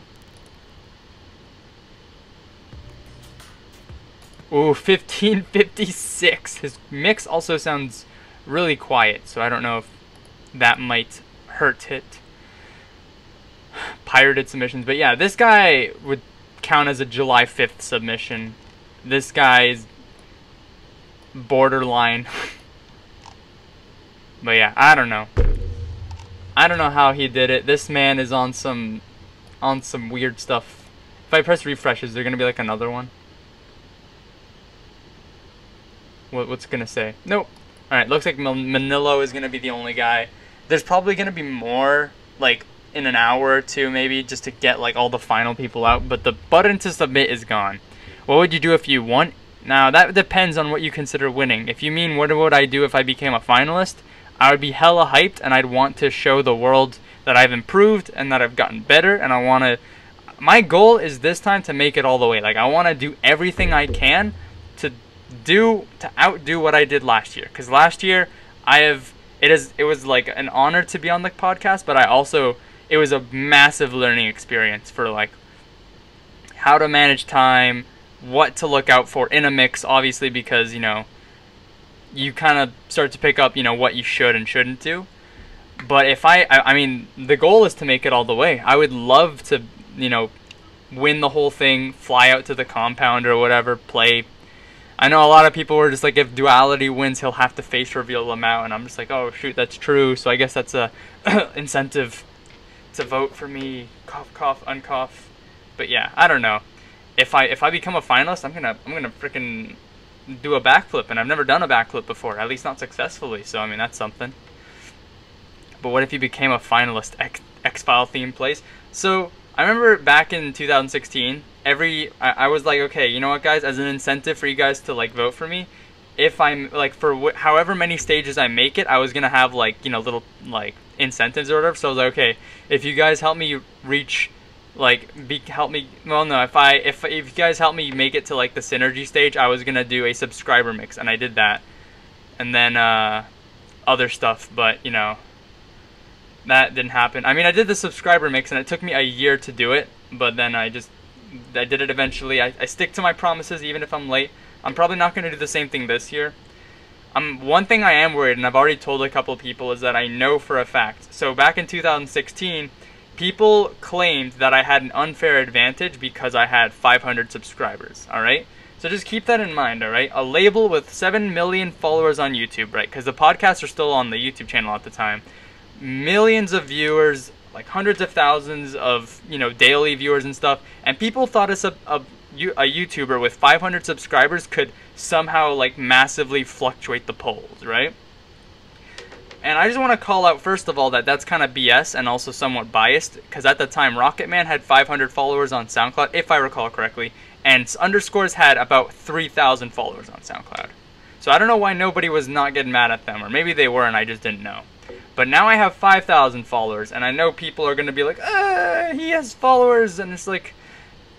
Ooh, 15:56. His mix also sounds really quiet, so I don't know if that might hurt it. Pirated submissions, but yeah, this guy would count as a July 5th submission. This guy's borderline. But yeah, I don't know. I don't know how he did it. This man is on some weird stuff. If I press refresh, is there gonna be like another one? What's it gonna say? Nope. Alright, looks like Manilo is gonna be the only guy. There's probably gonna be more, like, in an hour or two maybe, just to get like all the final people out, but the button to submit is gone. What would you do if you won? Now, that depends on what you consider winning. If you mean what would I do if I became a finalist, I would be hella hyped, and I'd want to show the world that I've improved and that I've gotten better, and I want to... My goal is this time to make it all the way. Like, I want to do everything I can to outdo what I did last year, because last year it was like an honor to be on the podcast, but it was a massive learning experience for like how to manage time, what to look out for in a mix, obviously, because you know you kind of start to pick up what you should and shouldn't do. But if I mean, the goal is to make it all the way. I would love to win the whole thing, fly out to the compound or whatever, play. I know a lot of people were just like, if Duality wins, he'll have to face reveal Lamau, and I'm just like, oh shoot, that's true. So I guess that's a incentive to vote for me. Cough, cough, uncough. But yeah, I don't know. If I become a finalist, I'm gonna freaking do a backflip, and I've never done a backflip before, at least not successfully. So I mean, that's something. But what if you became a finalist? X-File theme plays. So I remember back in 2016. I was like, okay, you know what, guys, as an incentive for you guys to like vote for me, if I'm like for however many stages I make it, I was gonna have like little like incentives or whatever. So I was like, okay, if you guys help me reach like if you guys help me make it to like the synergy stage, I was gonna do a subscriber mix, and I did that, and then other stuff, but that didn't happen. I mean, I did the subscriber mix, and it took me a year to do it, but then I did it eventually. I stick to my promises even if I'm late. I'm probably not going to do the same thing this year. One thing I am worried, and I've already told a couple people, is that I know for a fact. So back in 2016, people claimed that I had an unfair advantage because I had 500 subscribers, alright? So just keep that in mind, alright? A label with 7 million followers on YouTube, right? Because the podcasts are still on the YouTube channel at the time. Millions of viewers, like hundreds of thousands of daily viewers and stuff, and people thought us a YouTuber with 500 subscribers could somehow like massively fluctuate the polls, right? And I just want to call out, first of all, that that's kind of BS and also somewhat biased, because at the time, Rocket Man had 500 followers on SoundCloud, if I recall correctly, and Underscores had about 3,000 followers on SoundCloud. So I don't know why nobody was not getting mad at them, or maybe they were and I just didn't know. But now I have 5,000 followers, and I know people are going to be like, he has followers, and it's like,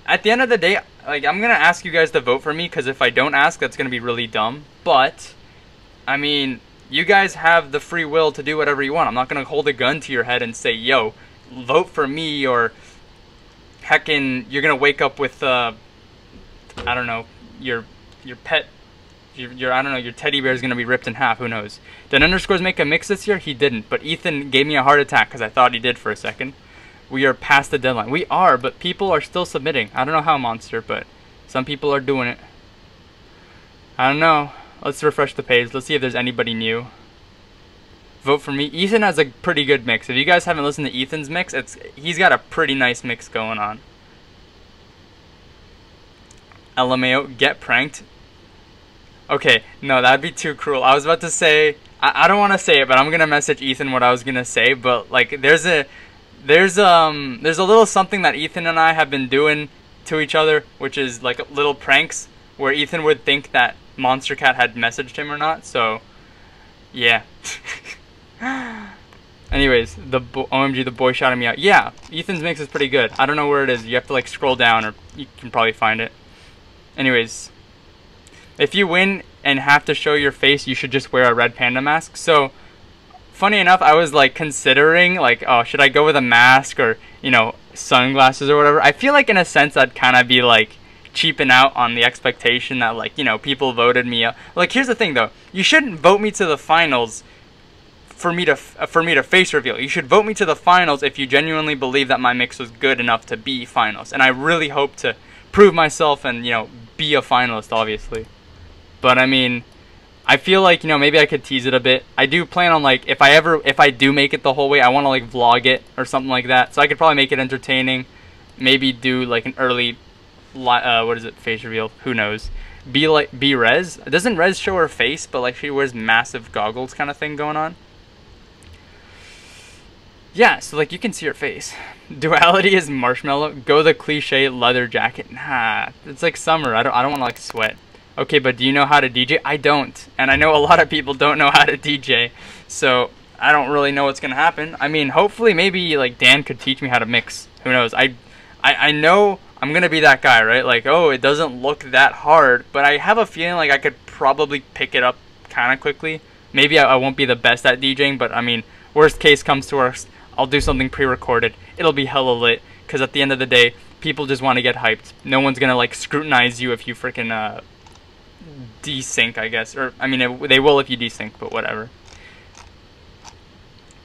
at the end of the day, like, I'm going to ask you guys to vote for me, because if I don't ask, that's going to be really dumb. But, I mean, you guys have the free will to do whatever you want. I'm not going to hold a gun to your head and say, yo, vote for me, or heckin' you're going to wake up with, I don't know, your pet, I don't know, your teddy bear is going to be ripped in half, who knows. Did Underscores make a mix this year? He didn't, but Ethan gave me a heart attack because I thought he did for a second. We are past the deadline. We are, but people are still submitting. I don't know how, Monster, but some people are doing it. I don't know. Let's refresh the page. Let's see if there's anybody new. Vote for me. Ethan has a pretty good mix. If you guys haven't listened to Ethan's mix, he's got a pretty nice mix going on. LMAO, get pranked. Okay, no, that'd be too cruel. I was about to say, I don't want to say it, but I'm going to message Ethan what I was going to say, but like there's a little something that Ethan and I have been doing to each other, which is like little pranks where Ethan would think that Monster Cat had messaged him or not, so yeah. Anyways, OMG, the boy shouted me out. Yeah, Ethan's mix is pretty good. I don't know where it is. You have to like scroll down, or you can probably find it. Anyways, if you win and have to show your face, you should just wear a red panda mask. So, funny enough, I was like considering like, oh, should I go with a mask or, you know, sunglasses or whatever. I feel like in a sense I'd kind of be like cheaping out on the expectation that, like, you know, people voted me up. Like, here's the thing though, you shouldn't vote me to the finals for me to face reveal. You should vote me to the finals if you genuinely believe that my mix was good enough to be finals. And I really hope to prove myself and, you know, be a finalist, obviously. But I mean, I feel like, you know, maybe I could tease it a bit. I do plan on, like, if I do make it the whole way, I want to like vlog it or something like that. So I could probably make it entertaining. Maybe do like an early what is it, face reveal, who knows. Be Rez. Doesn't Rez show her face, but like she wears massive goggles kind of thing going on? Yeah, so like you can see her face. Duality is marshmallow. Go the cliche leather jacket. Nah, it's like summer. I don't want to like sweat. Okay, but do you know how to DJ? I don't, and I know a lot of people don't know how to DJ, so I don't really know what's gonna happen. I mean, hopefully, maybe like Dan could teach me how to mix. Who knows? I know I'm gonna be that guy, right? Like, oh, it doesn't look that hard, but I have a feeling like I could probably pick it up kind of quickly. Maybe I won't be the best at DJing, but I mean, worst case comes to worst, I'll do something pre-recorded. It'll be hella lit, because at the end of the day, people just want to get hyped. No one's gonna like scrutinize you if you freaking desync, I guess. Or, I mean, they will if you desync, but whatever.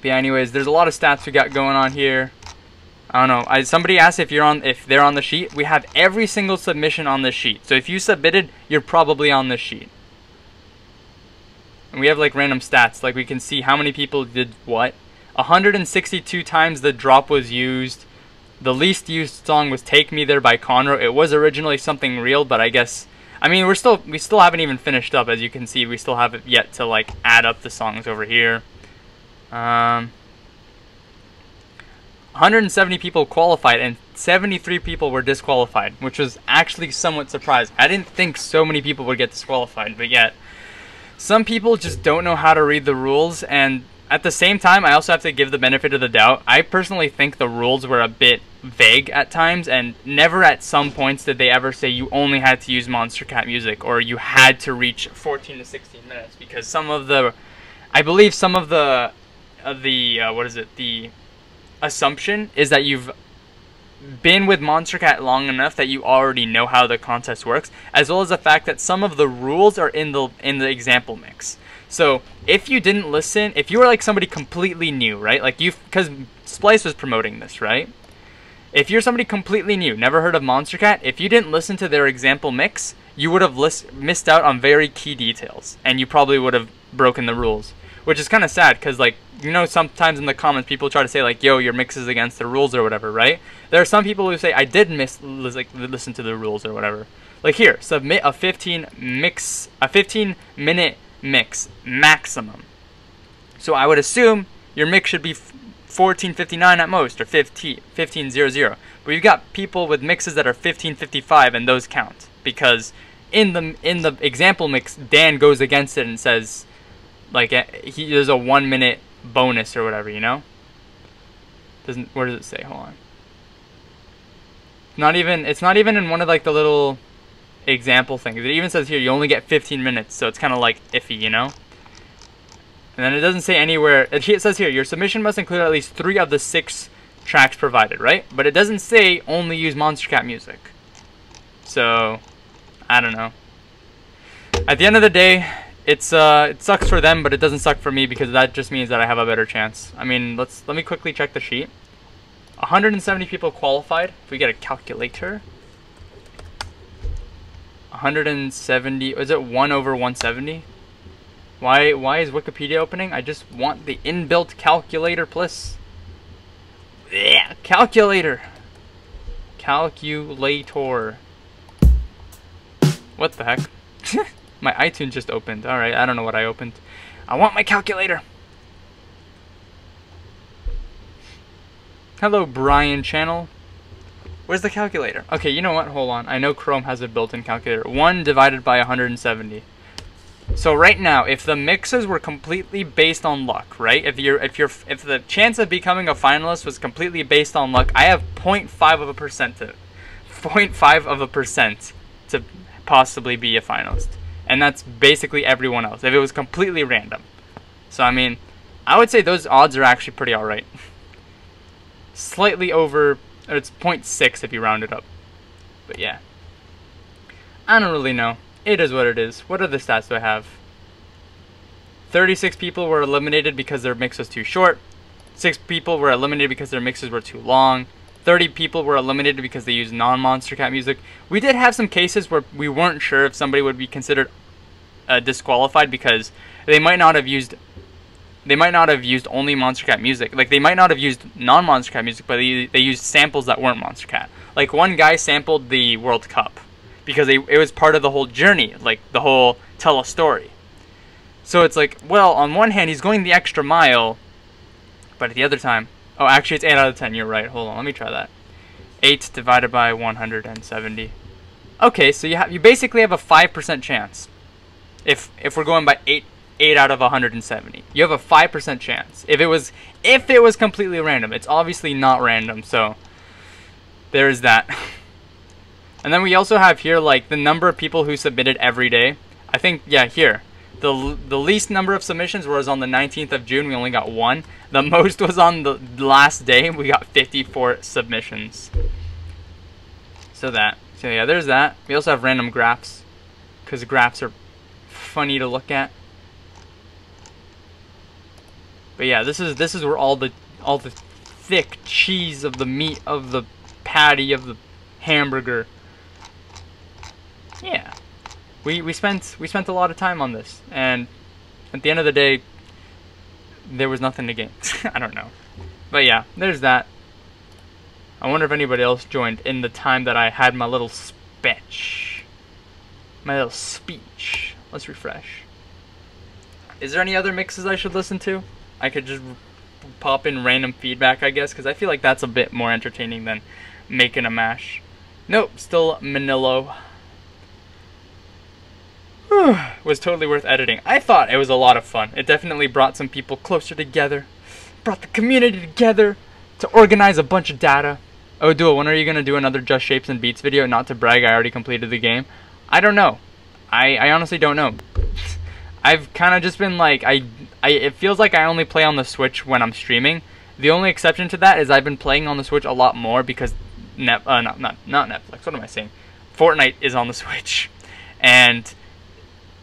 But yeah, anyways, there's a lot of stats we got going on here. I don't know. Somebody asked if they're on the sheet. We have every single submission on the sheet. So if you submitted, you're probably on the sheet. And we have like random stats. Like we can see how many people did what. 162 times the drop was used. The least used song was Take Me There by Conroe. It was originally Something Real, but I guess, I mean, we still haven't even finished up. As you can see, we still have yet to like add up the songs over here. 170 people qualified and 73 people were disqualified, which was actually somewhat surprising. I didn't think so many people would get disqualified, but yet some people just don't know how to read the rules. And at the same time, I also have to give the benefit of the doubt. I personally think the rules were a bit vague at times, and never at some points did they ever say you only had to use Monster Cat music or you had to reach 14 to 16 minutes, because some of the, I believe some of the assumption is that you've been with Monster Cat long enough that you already know how the contest works, as well as the fact that some of the rules are in the example mix. So if you didn't listen, if you were like somebody completely new, right? Like because Splice was promoting this, right? If you're somebody completely new, never heard of Monster Cat, if you didn't listen to their example mix, you would have missed out on very key details, and you probably would have broken the rules. which is kind of sad because, like, you know, sometimes in the comments people try to say like, yo, your mix is against the rules or whatever, right? There are some people who say I did listen to the rules or whatever. Like here, submit a 15-minute mix maximum. So I would assume your mix should be 14:59 at most, or 15:00. But you've got people with mixes that are 15:55, and those count because in the example mix, Dan goes against it and says, like, there's a 1 minute bonus or whatever, you know? Where does it say? Hold on. It's not even in one of like the little example things. It even says here you only get 15 minutes, so it's kind of like iffy, you know? And then it doesn't say anywhere. It says here your submission must include at least 3 of the 6 tracks provided, right? But it doesn't say only use Monster Cat music. So I don't know. At the end of the day, it sucks for them, but it doesn't suck for me because that just means that I have a better chance. I mean, let me quickly check the sheet. 170 people qualified. If we get a calculator, 170. Is it 1 over 170? Why is Wikipedia opening? I just want the inbuilt calculator, please. Yeah, calculator. Calculator. What the heck? My iTunes just opened. Alright, I don't know what I opened. I want my calculator. Hello, Brian Channel. Where's the calculator? Okay, you know what? Hold on. I know Chrome has a built-in calculator. 1 divided by 170. So right now, if the mixes were completely based on luck, right? If the chance of becoming a finalist was completely based on luck, I have 0.5% to possibly be a finalist. And that's basically everyone else, if it was completely random. So I mean, I would say those odds are actually pretty alright. Slightly over, or it's 0.6 if you round it up. But yeah. I don't really know. It is what it is. What other stats do I have? 36 people were eliminated because their mix was too short. 6 people were eliminated because their mixes were too long. 30 people were eliminated because they used non-Monster Cat music. We did have some cases where we weren't sure if somebody would be considered disqualified because they might not have used only Monster Cat music. Like, they might not have used non-Monster Cat music, but they used samples that weren't Monster Cat. Like, one guy sampled the World Cup because it was part of the whole journey, like the whole tell a story. So it's like, well, on one hand he's going the extra mile, but at the other time, oh, actually it's 8 out of 10. You're right. Hold on, let me try that. 8 divided by 170. Okay, so you basically have a 5% chance. If we're going by 8 out of 170, you have a 5% chance. If it was completely random, it's obviously not random. So there's that. And then we also have here like the number of people who submitted every day. I think, yeah, here. The least number of submissions was on the 19th of June. We only got 1. The most was on the last day. We got 54 submissions. So yeah, there's that. We also have random graphs, because graphs are funny to look at. But yeah, this is where all the thick cheese of the meat of the patty of the hamburger. Yeah. We spent a lot of time on this, and at the end of the day, there was nothing to gain. I don't know, but yeah, there's that. I wonder if anybody else joined in the time that I had my little speech. Let's refresh. Is there any other mixes I should listen to? I could just pop in random feedback, I guess, because I feel like that's a bit more entertaining than Makin A Mash. Nope, still Manilo. Was totally worth editing. I thought it was a lot of fun. It definitely brought some people closer together. Brought the community together to organize a bunch of data. Oh, Duo, when are you going to do another Just Shapes and Beats video? Not to brag, I already completed the game. I don't know. I honestly don't know. I've kind of just been like, it feels like I only play on the Switch when I'm streaming. The only exception to that is I've been playing on the Switch a lot more because not Netflix, what am I saying? Fortnite is on the Switch. And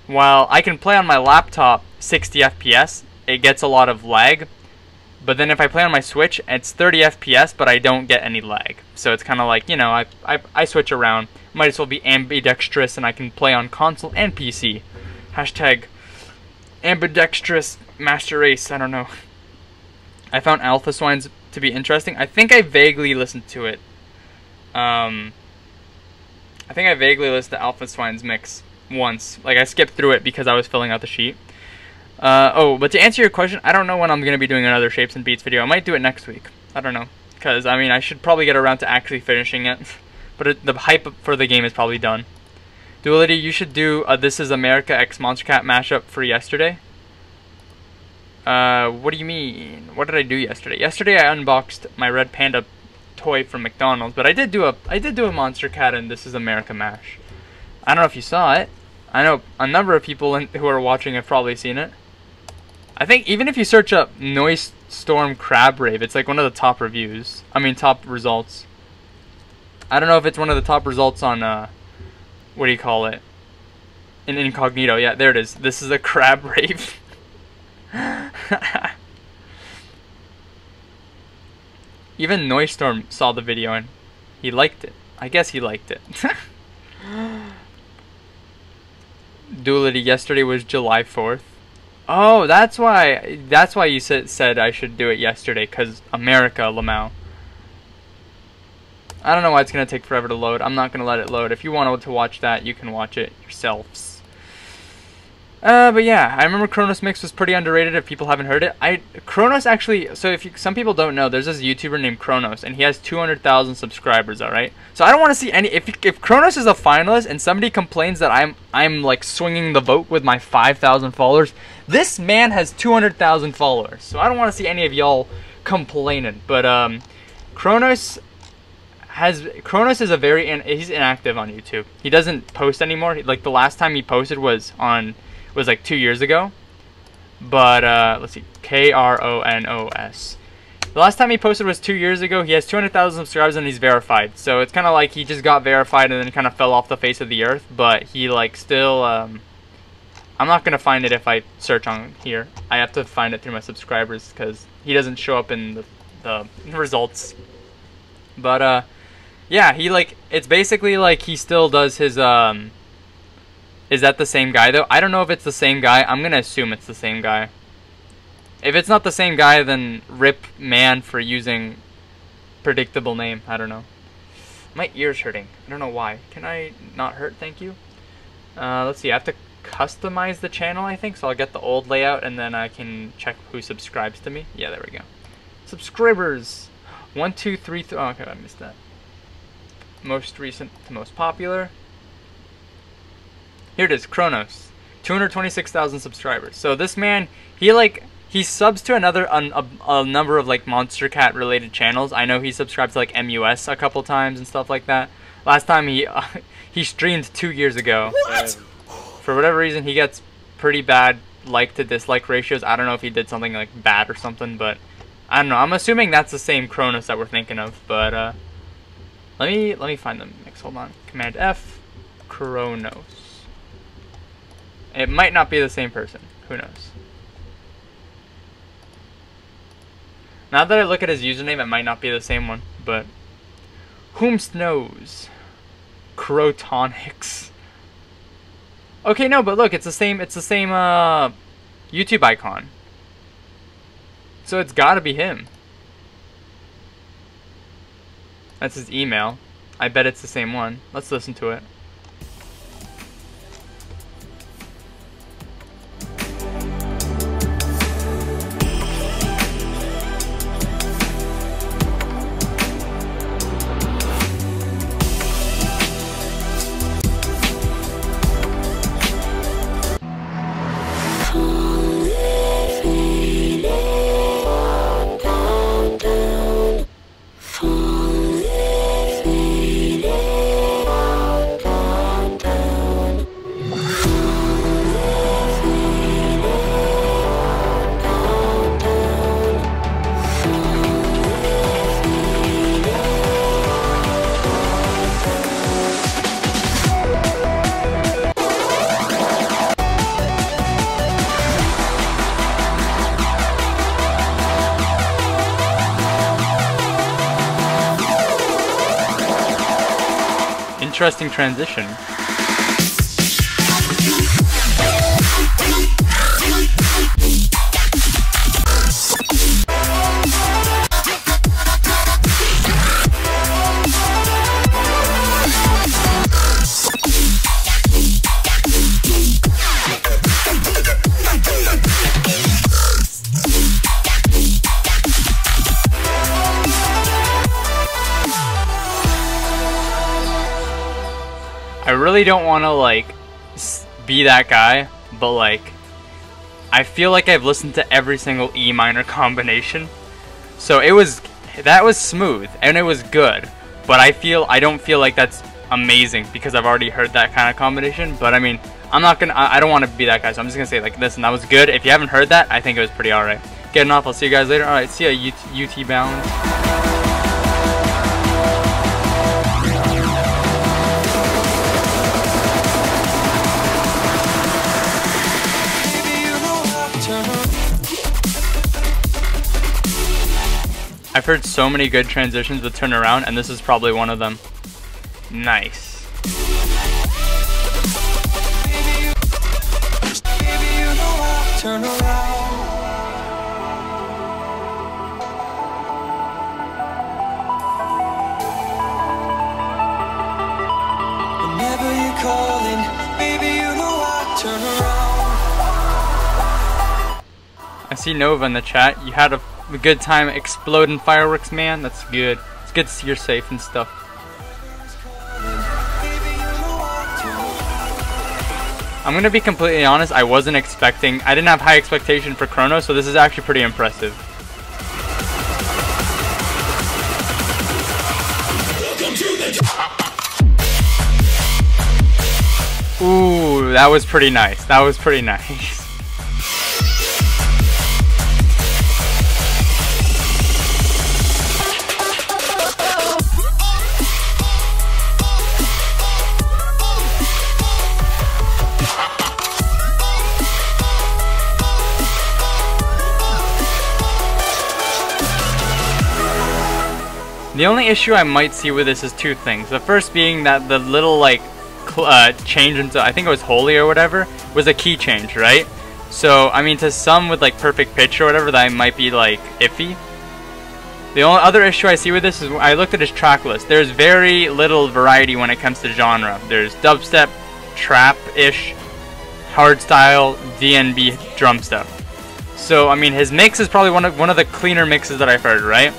while I can play on my laptop 60 FPS, it gets a lot of lag. But then if I play on my Switch, it's 30 FPS, but I don't get any lag. So it's kind of like, you know, I switch around. Might as well be ambidextrous, and I can play on console and PC. Hashtag ambidextrous Master Race, I don't know. I found Alpha Swines to be interesting. I think I vaguely listened to it. I think I vaguely listened to Alpha Swine's mix once. Like, I skipped through it because I was filling out the sheet. Oh, but to answer your question, I don't know when I'm going to be doing another Shapes and Beats video. I might do it next week. I don't know. Because, I mean, I should probably get around to actually finishing it. But the hype for the game is probably done. Duality, you should do This Is America X Monster Cat mashup for yesterday. What do you mean? What did I do yesterday? Yesterday I unboxed my Red Panda toy from McDonald's, but I did do a Monster Cat and This Is America mash. I don't know if you saw it. I know a number of people who are watching have probably seen it. I think even if you search up Noise Storm Crab Rave, it's like one of the top reviews. I mean, top results. I don't know if it's one of the top results on, what do you call it? In incognito. Yeah, there it is. This is a Crab Rave. Even Noise Storm saw the video and he liked it. I guess he liked it. Duality, yesterday was July 4th. Oh, that's why you said I should do it yesterday, because America, Lamau. I don't know why it's going to take forever to load. I'm not going to let it load. If you want to watch that, you can watch it yourselves. But yeah, I remember Kronos Mix was pretty underrated if people haven't heard it. Kronos actually, so some people don't know, there's this YouTuber named Kronos, and he has 200,000 subscribers, alright? So I don't want to see any, if Kronos is a finalist and somebody complains that I'm like swinging the vote with my 5,000 followers, this man has 200,000 followers. So I don't want to see any of y'all complaining. But Kronos is a he's inactive on YouTube. He doesn't post anymore. Like the last time he posted was like 2 years ago. But let's see, Kronos. The last time he posted was 2 years ago. He has 200,000 subscribers and he's verified. So it's kind of like he just got verified and then kind of fell off the face of the earth. But he like still, I'm not gonna find it if I search on here. I have to find it through my subscribers because he doesn't show up in the results. But yeah, he like, it's basically like he still does his Is that the same guy though? I don't know if it's the same guy. I'm gonna assume it's the same guy. If it's not the same guy, then rip man for using predictable name. I don't know. My ear's hurting. I don't know why. Can I not hurt? Thank you. Let's see. I have to customize the channel, I think. So I'll get the old layout and then I can check who subscribes to me. Yeah, there we go. Subscribers. 1, 2, 3. Oh, okay, I missed that. Most recent to most popular. Here it is, Kronos. 226,000 subscribers. So this man, he subs to a number of like Monster Cat related channels. I know he subscribed to like MUS a couple times and stuff like that. Last time he streamed 2 years ago. What? For whatever reason, he gets pretty bad like to dislike ratios. I don't know if he did something like bad or something, but I don't know. I'm assuming that's the same Kronos that we're thinking of. But let me find the mix. Hold on. Command F. Kronos. It might not be the same person. Who knows? Now that I look at his username, it might not be the same one, but whomst knows? Crotonics. Okay, no, but look, it's the same YouTube icon. So it's gotta be him. That's his email. I bet it's the same one. Let's listen to it. Interesting transition. really don't want to like be that guy, but like I feel like I've listened to every single E minor combination, so that was smooth and it was good, but I don't feel like that's amazing because I've already heard that kind of combination. But I mean, I don't want to be that guy, so I'm just gonna say like, listen, that was good. If you haven't heard that, I think it was pretty alright. Getting off, I'll see you guys later. Alright, see ya, UT bound. I've heard so many good transitions with turn around, and this is probably one of them. Nice. Turn around. Whenever you're calling, baby, you know I turn around. I see Nova in the chat. You had a good time exploding fireworks, man. That's good. It's good to see you're safe and stuff. I'm gonna be completely honest, I didn't have high expectation for Chrono, so this is actually pretty impressive. Ooh, that was pretty nice. That was pretty nice. The only issue I might see with this is two things. The first being that the little like change into, I think it was holy or whatever, was a key change, right? So I mean, to some with like perfect pitch or whatever, that might be like iffy. The only other issue I see with this is I looked at his track list. There's very little variety when it comes to genre. There's dubstep, trap-ish, hardstyle, DNB, drum stuff. So I mean, his mix is probably one of the cleaner mixes that I've heard, right?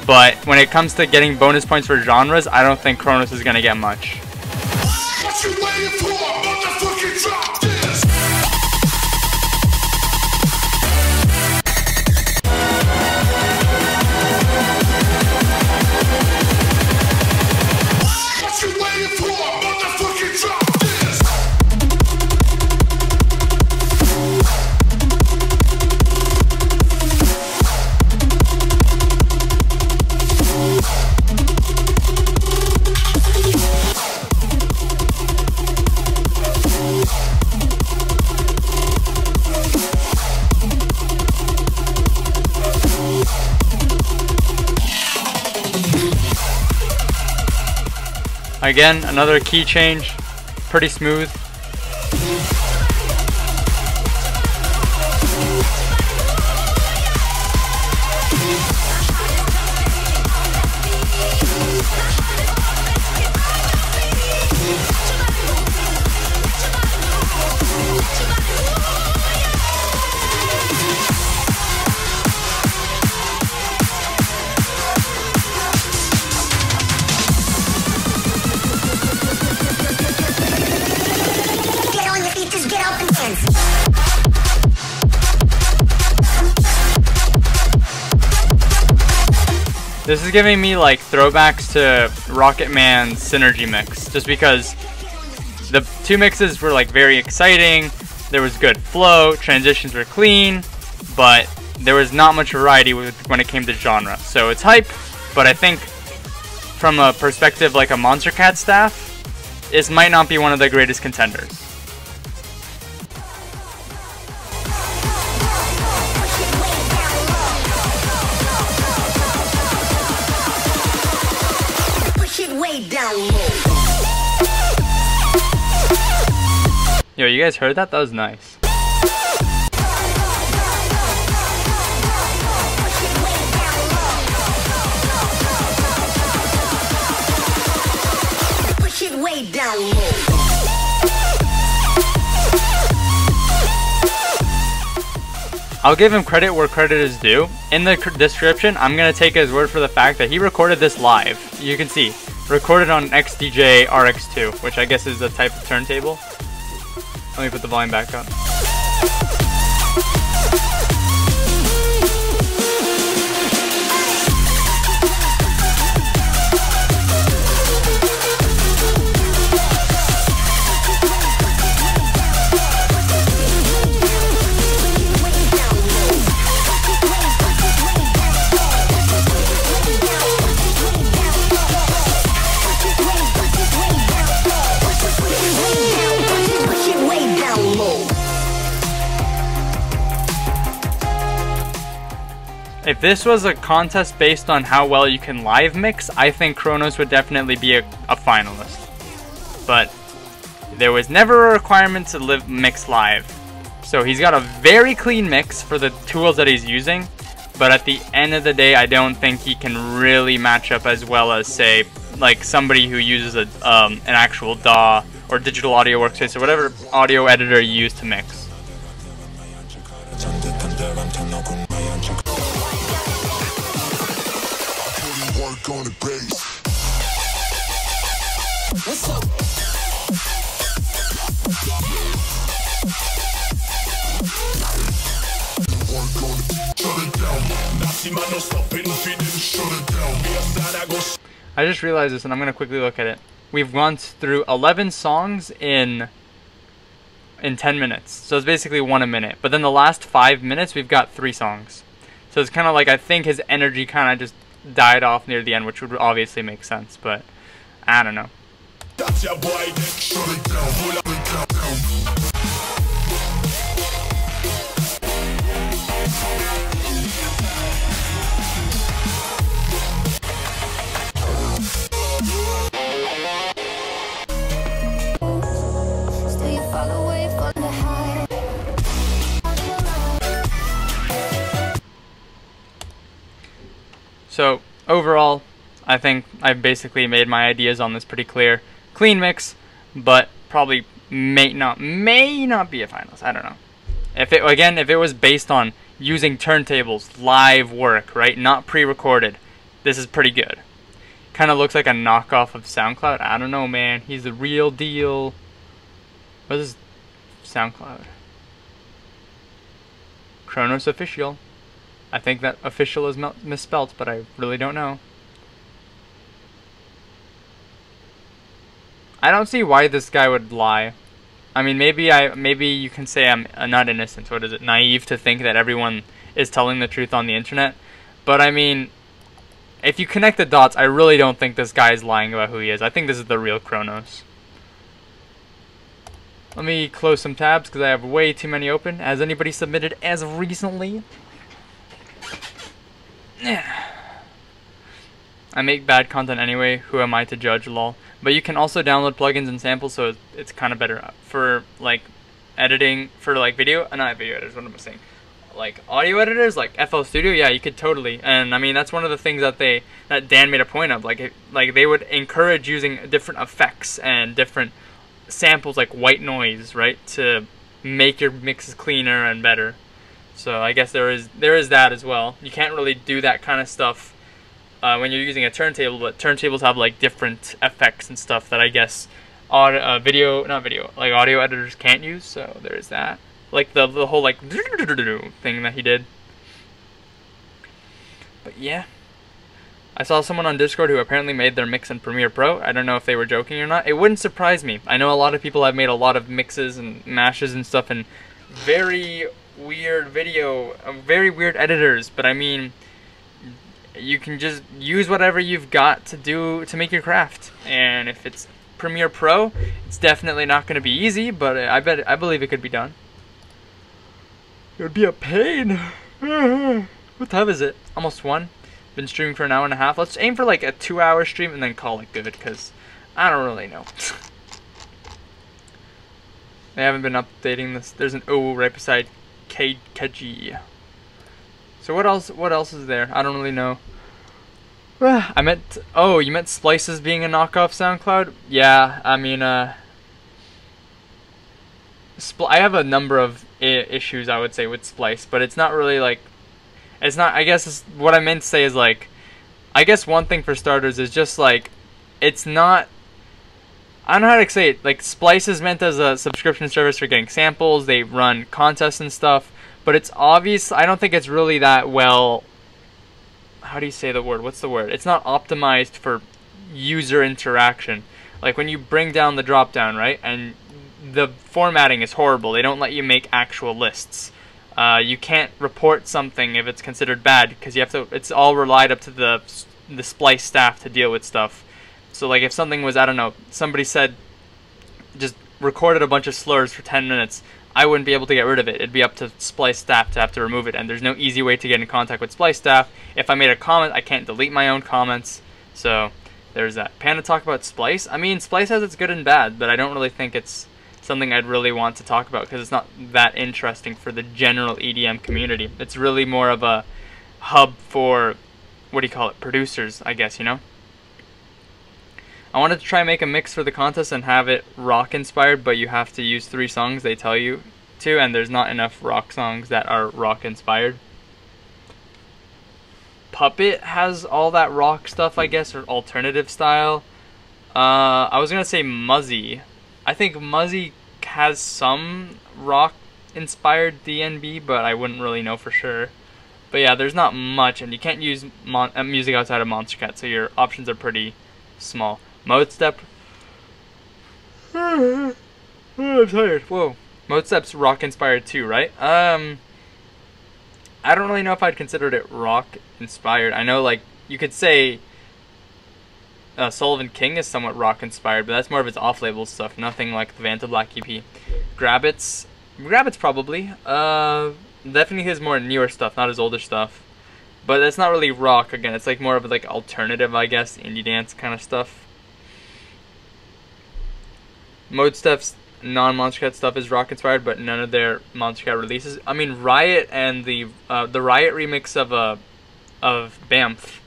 But when it comes to getting bonus points for genres, I don't think Kronos is gonna get much. What you waiting for? Motherfucking drop this. What you waiting for? Motherfucking drop this. Again, another key change, pretty smooth. This is giving me like throwbacks to Rocket Man's Synergy mix, just because the two mixes were like very exciting, there was good flow, transitions were clean, but there was not much variety when it came to genre. So it's hype, but I think from a perspective like a Monster Cat staff, this might not be one of the greatest contenders. Yo, you guys heard that? That was nice. Push it way down low. I'll give him credit where credit is due. In the description, I'm going to take his word for the fact that he recorded this live. You can see, recorded on XDJ RX2, which I guess is a type of turntable. Let me put the volume back up. If this was a contest based on how well you can live mix, I think Kronos would definitely be a finalist. But there was never a requirement to mix live. So he's got a very clean mix for the tools that he's using. But at the end of the day, I don't think he can really match up as well as, say, like somebody who uses an actual DAW or digital audio workspace or whatever audio editor you use to mix. On the bass. What's up? I just realized this and I'm going to quickly look at it. We've gone through 11 songs in 10 minutes. So it's basically 1 a minute. But then the last 5 minutes we've got 3 songs. So it's kind of like I think his energy kind of just died off near the end, which would obviously make sense, but I don't know. Still you fall away from the high. So overall, I think I've basically made my ideas on this pretty clear. Clean mix, but probably may not be a finalist. I don't know. If it was based on using turntables, live work, right, not pre-recorded, this is pretty good. Kind of looks like a knockoff of SoundCloud. I don't know, man. He's the real deal. What is SoundCloud? Kronos Official. I think that official is misspelt, but I really don't know. I don't see why this guy would lie. I mean, maybe you can say I'm not innocent. What is it? Naive to think that everyone is telling the truth on the internet. But I mean, if you connect the dots, I really don't think this guy is lying about who he is. I think this is the real Kronos. Let me close some tabs because I have way too many open. Has anybody submitted as of recently? I make bad content anyway, who am I to judge, lol. But you can also download plugins and samples, so it's kind of better for like editing, for like video, not video editors, what am I saying? Like audio editors, like FL Studio, yeah, you could totally. And I mean, that's one of the things that Dan made a point of, like they would encourage using different effects and different samples, like white noise, right, to make your mixes cleaner and better. So I guess there is that as well. You can't really do that kind of stuff when you're using a turntable, but turntables have like different effects and stuff that I guess audio editors can't use. So there is that. Like the whole like thing that he did. But yeah, I saw someone on Discord who apparently made their mix in Premiere Pro. I don't know if they were joking or not. It wouldn't surprise me. I know a lot of people have made a lot of mixes and mashes and stuff in very weird very weird editors, but I mean, you can just use whatever you've got to make your craft. And if it's Premiere Pro, it's definitely not going to be easy, but I believe it could be done. It would be a pain. What time is it? Almost 1. Been streaming for an hour and a half. Let's aim for like a 2-hour stream and then call it good, because I don't really know. They haven't been updating this. There's an O right beside Keji. So what else is there? I don't really know. I meant, oh, you meant Splices being a knockoff SoundCloud? Yeah, I mean, I have a number of issues, I would say, with Splice, but it's not really like, it's not, I guess what I meant to say is like, I guess one thing for starters is just like, it's not. I don't know how to say it. Like, Splice is meant as a subscription service for getting samples. They run contests and stuff, but it's obvious. I don't think it's really that well. How do you say the word? What's the word? It's not optimized for user interaction. Like, when you bring down the drop down, right, and the formatting is horrible. They don't let you make actual lists. You can't report something if it's considered bad because you have to. It's all relied up to the Splice staff to deal with stuff. So, like, if something was, I don't know, somebody said, just recorded a bunch of slurs for 10 minutes, I wouldn't be able to get rid of it. It'd be up to Splice staff to have to remove it, and there's no easy way to get in contact with Splice staff. If I made a comment, I can't delete my own comments. So, there's that. Panda talk about Splice. I mean, Splice has its good and bad, but I don't really think it's something I'd really want to talk about because it's not that interesting for the general EDM community. It's really more of a hub for, what do you call it, producers, I guess, you know? I wanted to try and make a mix for the contest and have it rock inspired, but you have to use 3 songs they tell you to, and there's not enough rock songs that are rock inspired. Puppet has all that rock stuff, I guess, or alternative style. I was gonna say Muzzy. I think Muzzy has some rock inspired DNB, but I wouldn't really know for sure. But yeah, there's not much, and you can't use music outside of Monster Cat, so your options are pretty small. Mode Step. Oh, I'm tired. Whoa. Mode Step's rock inspired too, right? I don't really know if I'd considered it rock inspired. I know, like, you could say Sullivan King is somewhat rock inspired, but that's more of his off-label stuff. Nothing like the Vanta Black EP. Grabbits probably. Definitely his more newer stuff, not his older stuff. But that's not really rock. Again, it's like more of like alternative, I guess, indie dance kind of stuff. Mode Steps non-Monster Cat stuff is rock inspired, but none of their Monster Cat releases. I mean, Riot and the Riot remix of Bamf,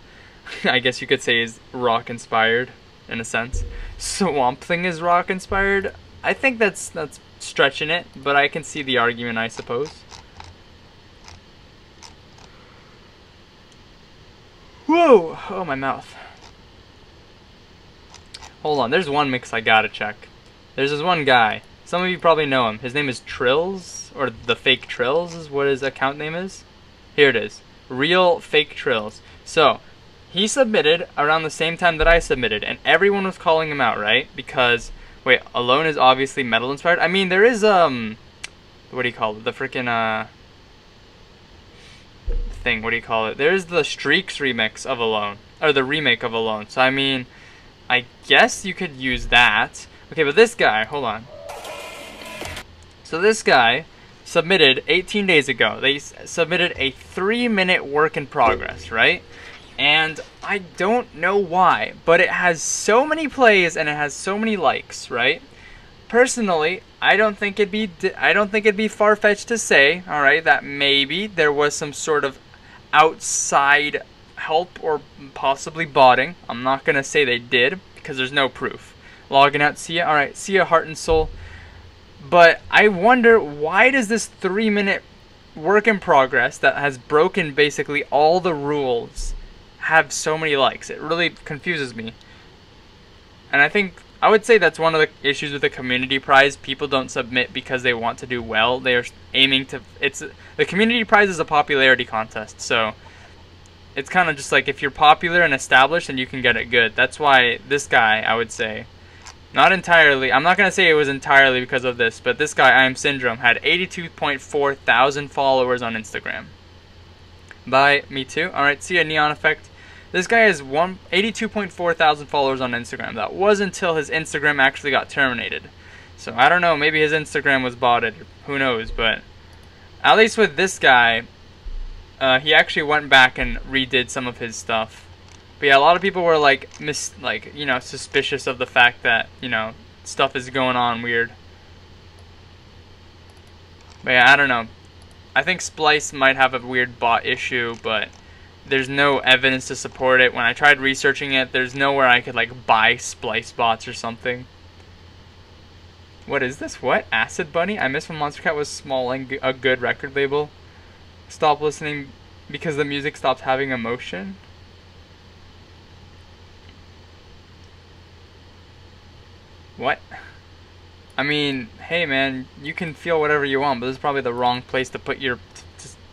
I guess you could say, is rock inspired in a sense. Swamp Thing is rock inspired. I think that's stretching it, but I can see the argument, I suppose. Whoa! Oh, my mouth. Hold on, there's one mix I gotta check. There's this one guy. Some of you probably know him. His name is Trills, or the Fake Trills is what his account name is. Here it is. Real Fake Trills. So, he submitted around the same time that I submitted, and everyone was calling him out, right? Because, wait, Alone is obviously metal inspired. I mean, there is, what do you call it? The freaking, thing, what do you call it? There's the Streaks remix of Alone, or the remake of Alone. So, I mean, I guess you could use that. Okay, but this guy, hold on. So this guy submitted 18 days ago. They submitted a 3-minute work in progress, right? And I don't know why, but it has so many plays and it has so many likes, right? Personally, I don't think it'd be far-fetched to say, all right, that maybe there was some sort of outside help or possibly botting. I'm not gonna say they did because there's no proof. Logging out, see ya. All right, see ya, heart and soul. But I wonder, why does this 3-minute work in progress that has broken basically all the rules have so many likes? It really confuses me. And I would say that's one of the issues with the community prize. People don't submit because they want to do well. They are aiming to. The community prize is a popularity contest, so it's kind of just like if you're popular and established, then you can get it good. That's why this guy, I would say. Not entirely. I'm not going to say it was entirely because of this, but this guy, I Am Syndrome, had 82.4 thousand followers on Instagram. Bye, me too. Alright, see ya, Neon Effect. This guy has 82.4 thousand followers on Instagram. That was until his Instagram actually got terminated. So, I don't know, maybe his Instagram was botted. Who knows, but at least with this guy, he actually went back and redid some of his stuff. But yeah, a lot of people were like, suspicious of the fact that, stuff is going on weird. But yeah, I don't know. I think Splice might have a weird bot issue, but there's no evidence to support it. When I tried researching it, there's nowhere I could like buy Splice bots or something. What is this? What? Acid Bunny? I miss when Monster Cat was small and a good record label. Stop listening because the music stopped having emotion. I mean, hey man, you can feel whatever you want, but this is probably the wrong place to put your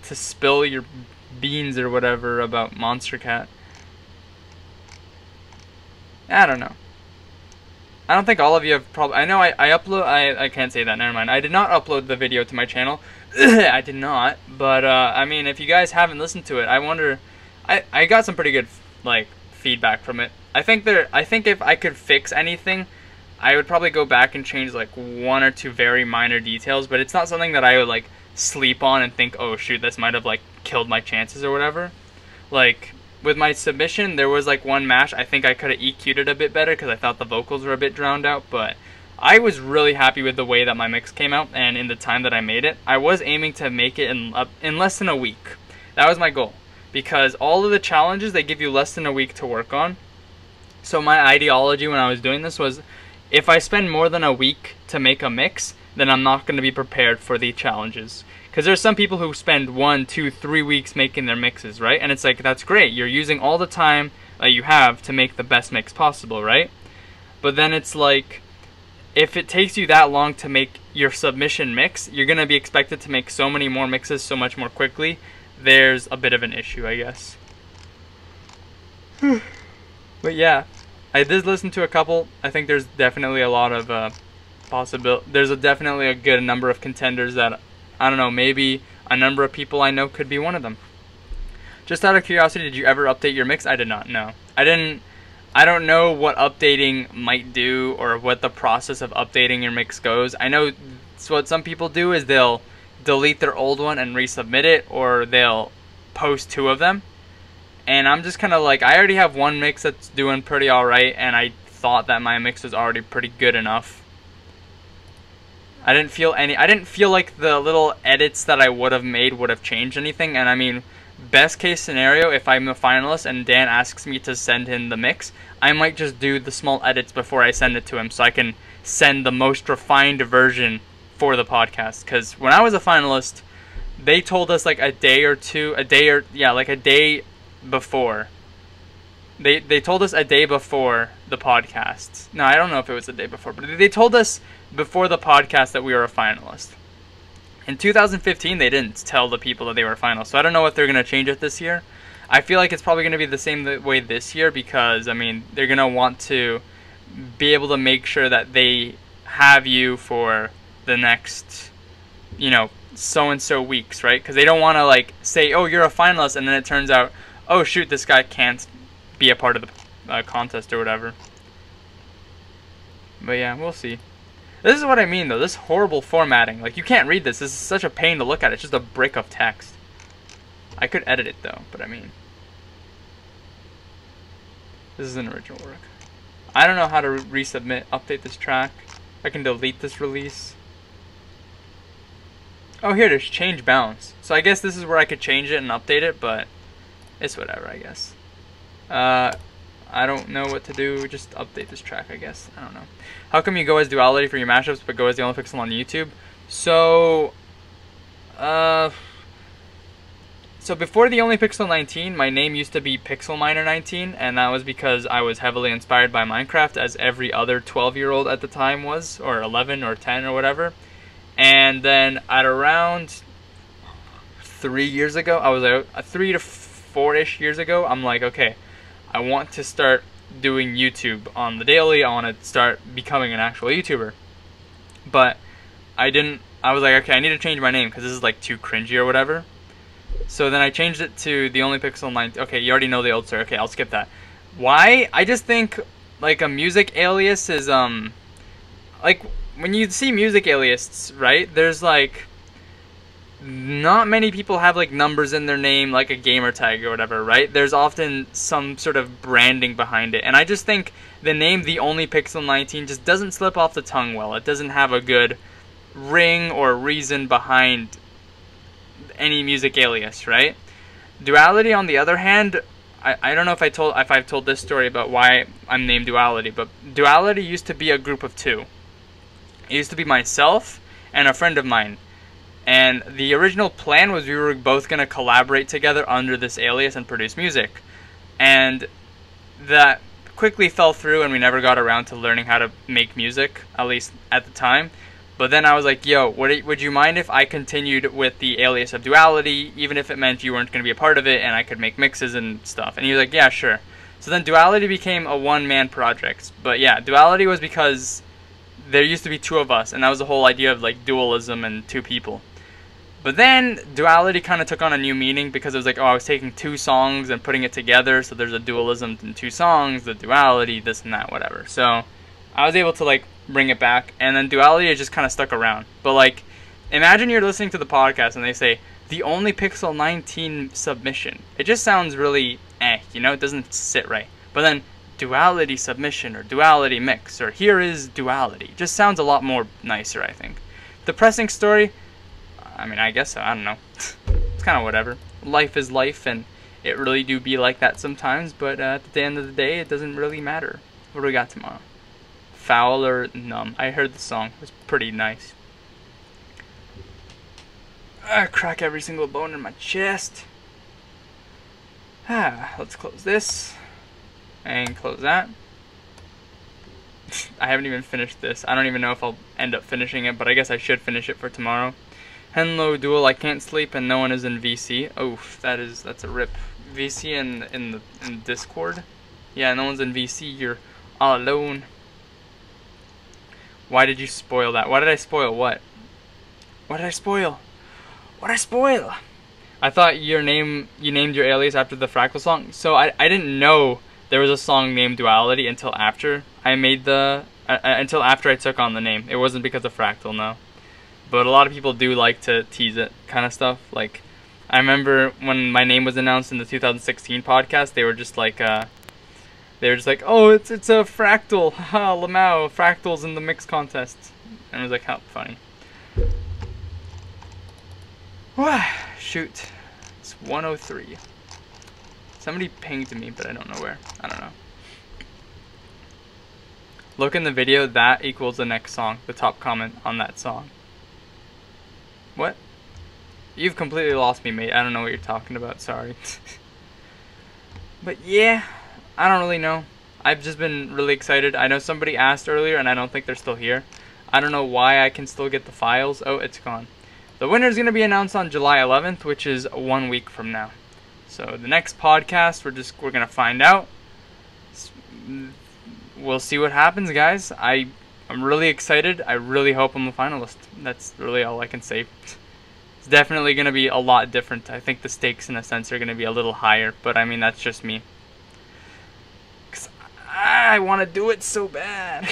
to spill your beans or whatever about Monster Cat. I don't know. I don't think all of you have probably. I know I upload. I can't say that. Never mind. I did not upload the video to my channel. I did not. But I mean, if you guys haven't listened to it, I wonder. I got some pretty good like feedback from it. I think if I could fix anything, I would probably go back and change like one or two very minor details. But it's not something that I would like sleep on and think, oh shoot, this might have like killed my chances or whatever. Like. With my submission, there was like one mash. I think I could have EQ'd it a bit better because I thought the vocals were a bit drowned out. But I was really happy with the way that my mix came out and in the time that I made it. I was aiming to make it in less than a week. That was my goal. Because all of the challenges, they give you less than a week to work on. So my ideology when I was doing this was, if I spend more than a week to make a mix, then I'm not going to be prepared for the challenges. Because there's some people who spend 1, 2, 3 weeks making their mixes, right? And it's like, that's great. You're using all the time that you have to make the best mix possible, right? But then it's like, if it takes you that long to make your submission mix, you're going to be expected to make so many more mixes so much more quickly. There's a bit of an issue, I guess. But yeah, I did listen to a couple. I think there's definitely a lot of possibility. There's definitely a good number of contenders that, I don't know, maybe a number of people I know could be one of them. Just out of curiosity, did you ever update your mix? I did not, no. I don't know what updating might do or what the process of updating your mix goes. I know what some people do is they'll delete their old one and resubmit it, or they'll post 2 of them. And I'm just kind of like, I already have one mix that's doing pretty alright, and I thought that my mix was already pretty good enough. I didn't feel like the little edits that I would have made would have changed anything. And I mean, best case scenario, if I'm a finalist and Dan asks me to send him the mix, I might just do the small edits before I send it to him so I can send the most refined version for the podcast. Because when I was a finalist, they told us like a day before. They told us a day before the podcast. No, I don't know if it was the day before, but they told us before the podcast that we were a finalist. In 2015, they didn't tell the people that they were finalists, so I don't know if they're going to change it this year. I feel like it's probably going to be the same way this year because, I mean, they're going to want to be able to make sure that they have you for the next, you know, so-and-so weeks, right? Because they don't want to, like, say, oh, you're a finalist, and then it turns out, oh, shoot, this guy can't be a part of the contest or whatever. But yeah, we'll see. This is what I mean, though. This horrible formatting. Like, you can't read this. This is such a pain to look at. It's just a brick of text. I could edit it, though, but I mean, this is an original work. I don't know how to update this track. I can delete this release. Oh, here it is. Change bounds. So I guess this is where I could change it and update it, but it's whatever, I guess. I don't know what to do. Just update this track, I guess. I don't know. How come you go as Duality for your mashups, but go as the only pixel on YouTube? So, before the only pixel 19, my name used to be Pixel Miner 19, and that was because I was heavily inspired by Minecraft, as every other 12-year-old at the time was, or 11 or 10 or whatever. And then at around 3 years ago, I was 3 to 4-ish years ago, I'm like, okay, I want to start doing YouTube on the daily. I want to start becoming an actual YouTuber. But I was like, okay, I need to change my name because this is like too cringy or whatever. So then I changed it to the only pixel 19. Okay, you already know the old story. Okay, I'll skip that. Why? I just think like a music alias is like when you see music aliases, right? There's like not many people have like numbers in their name, like a gamer tag or whatever, right? There's often some sort of branding behind it, and I just think the name The Only Pixel 19 just doesn't slip off the tongue well. It doesn't have a good ring or reason behind any music alias, right? Duality, on the other hand, I don't know if I've told this story about why I'm named Duality, but Duality used to be a group of 2. It used to be myself and a friend of mine. And the original plan was we were both going to collaborate together under this alias and produce music. And that quickly fell through and we never got around to learning how to make music, at least at the time. But then I was like, yo, would you mind if I continued with the alias of Duality, even if it meant you weren't going to be a part of it and I could make mixes and stuff? And he was like, yeah, sure. So then Duality became a one-man project. But yeah, Duality was because there used to be two of us, and that was the whole idea of like dualism and two people. But then Duality kind of took on a new meaning because it was like, oh, I was taking two songs and putting it together, so there's a dualism in two songs, the duality, this and that, whatever. So I was able to like bring it back, and then Duality just kind of stuck around. But like, imagine you're listening to the podcast and they say the only Pixel 19 submission. It just sounds really you know, it doesn't sit right. But then Duality submission or Duality mix or here is Duality just sounds a lot more nicer, I think. Depressing story, I mean, I guess so, I don't know. It's kind of whatever. Life is life, and it really do be like that sometimes, but at the end of the day, it doesn't really matter. What do we got tomorrow? Foul or Numb. I heard the song. It was pretty nice. I crack every single bone in my chest. Let's close this. And close that. I haven't even finished this. I don't even know if I'll end up finishing it, but I guess I should finish it for tomorrow. Hello Duel, I can't sleep and no one is in VC. Oof, that's a rip. VC in Discord? Yeah, no one's in VC, you're all alone. Why did you spoil that? Why did I spoil what? What did I spoil? What did I spoil? I thought you named your alias after the Fractal song. So I didn't know there was a song named Duality until after I made until after I took on the name. It wasn't because of Fractal, no. But a lot of people do like to tease it kind of stuff. Like, I remember when my name was announced in the 2016 podcast, they were just like, oh, it's a Fractal, haha, Lamau, Fractals in the mix contest. And I was like, how funny. Shoot, it's 1:03. Somebody pinged me, but I don't know where. I don't know. Look in the video, that equals the next song, the top comment on that song. What? You've completely lost me, mate. I don't know what you're talking about, sorry. But yeah, I don't really know. I've just been really excited. I know somebody asked earlier, and I don't think they're still here. I don't know why I can still get the files. Oh, it's gone. The winner is going to be announced on July 11th, which is 1 week from now. So the next podcast, we're going to find out. We'll see what happens, guys. I'm really excited. I really hope I'm a finalist. That's really all I can say. It's definitely going to be a lot different. I think the stakes, in a sense, are going to be a little higher. But, I mean, that's just me. Because I want to do it so bad.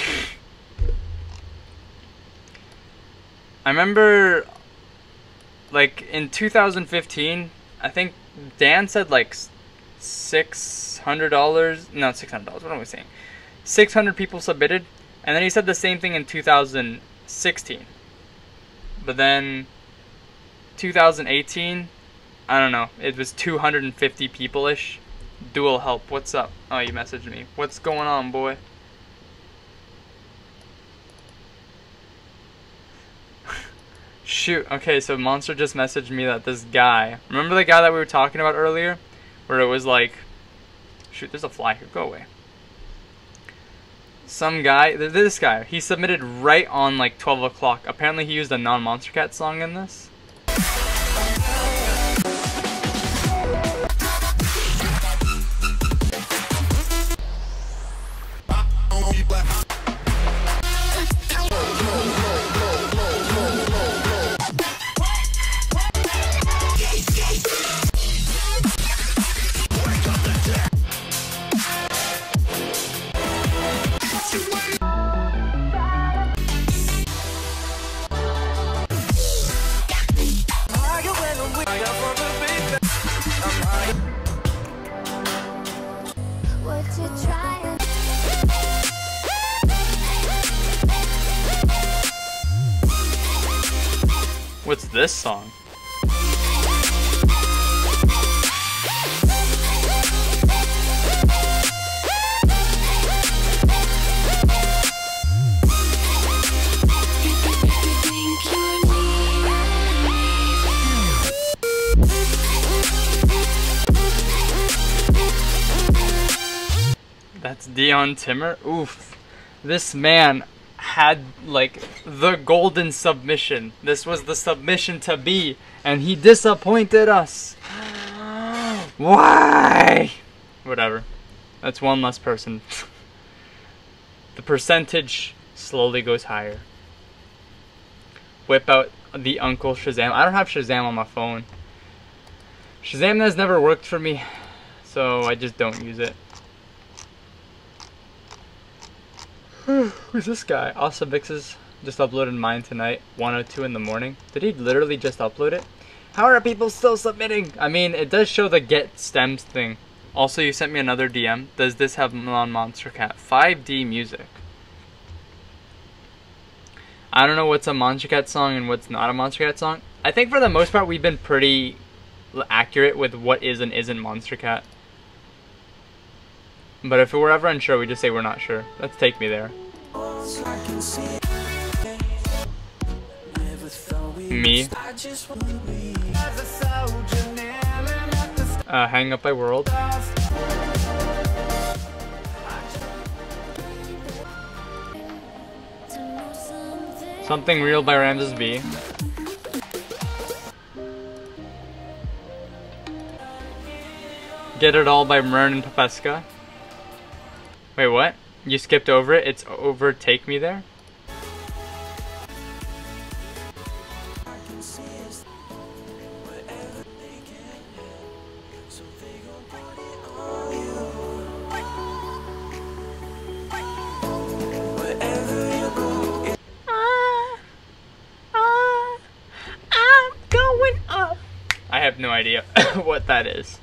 I remember, like, in 2015, I think Dan said, like, $600. No, $600. What am I saying? 600 people submitted. And then he said the same thing in 2016. But then 2018, I don't know. It was 250 people-ish. Dual help. What's up? Oh, you messaged me. What's going on, boy? Shoot. Okay, so Monster just messaged me that this guy... Remember the guy that we were talking about earlier? Where it was like... Shoot, there's a fly here. Go away. Some guy... This guy. He submitted right on like 12 o'clock. Apparently he used a non-Monster Cat song in this. What's this song? That's Dion Timmer. Oof. This man had like the golden submission. This was the submission to be, and he disappointed us. Why? Whatever. That's one less person. The percentage slowly goes higher. Whip out the Uncle Shazam. I don't have Shazam on my phone. Shazam has never worked for me, so I just don't use it. Who's this guy? Awesome Vixes just uploaded mine tonight, 1:02 in the morning. Did he literally just upload it? How are people still submitting? I mean, it does show the get stems thing. Also, you sent me another DM. Does this have non-Monster Cat? 5D music. I don't know what's a Monster Cat song and what's not a Monster Cat song. I think for the most part we've been pretty accurate with what is and isn't Monster Cat. But if we're ever unsure, we just say we're not sure. Let's take me there. Me. Hang Up by World. Something Real by Ramses B. Get It All by Mern and Papeska. Wait, what? You skipped over it? It's over Take Me There? I'm going up. I have no idea what that is.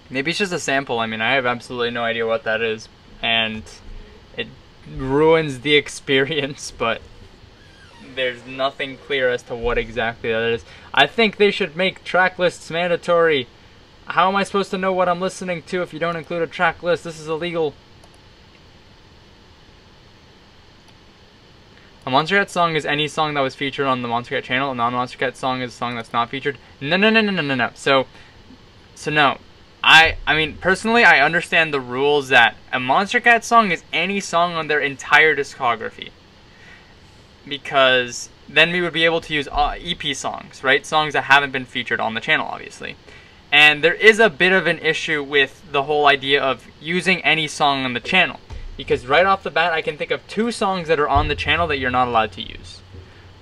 Maybe it's just a sample. I mean, I have absolutely no idea what that is, and it ruins the experience, but there's nothing clear as to what exactly that is. I think they should make track lists mandatory. How am I supposed to know what I'm listening to if you don't include a track list? This is illegal. A Monster Cat song is any song that was featured on the Monster Cat channel. A non-Monster Cat song is a song that's not featured. No. So no. I mean, personally, I understand the rules that a Monster Cat song is any song on their entire discography. Because then we would be able to use EP songs, right? Songs that haven't been featured on the channel, obviously. And there is a bit of an issue with the whole idea of using any song on the channel. Because right off the bat, I can think of 2 songs that are on the channel that you're not allowed to use.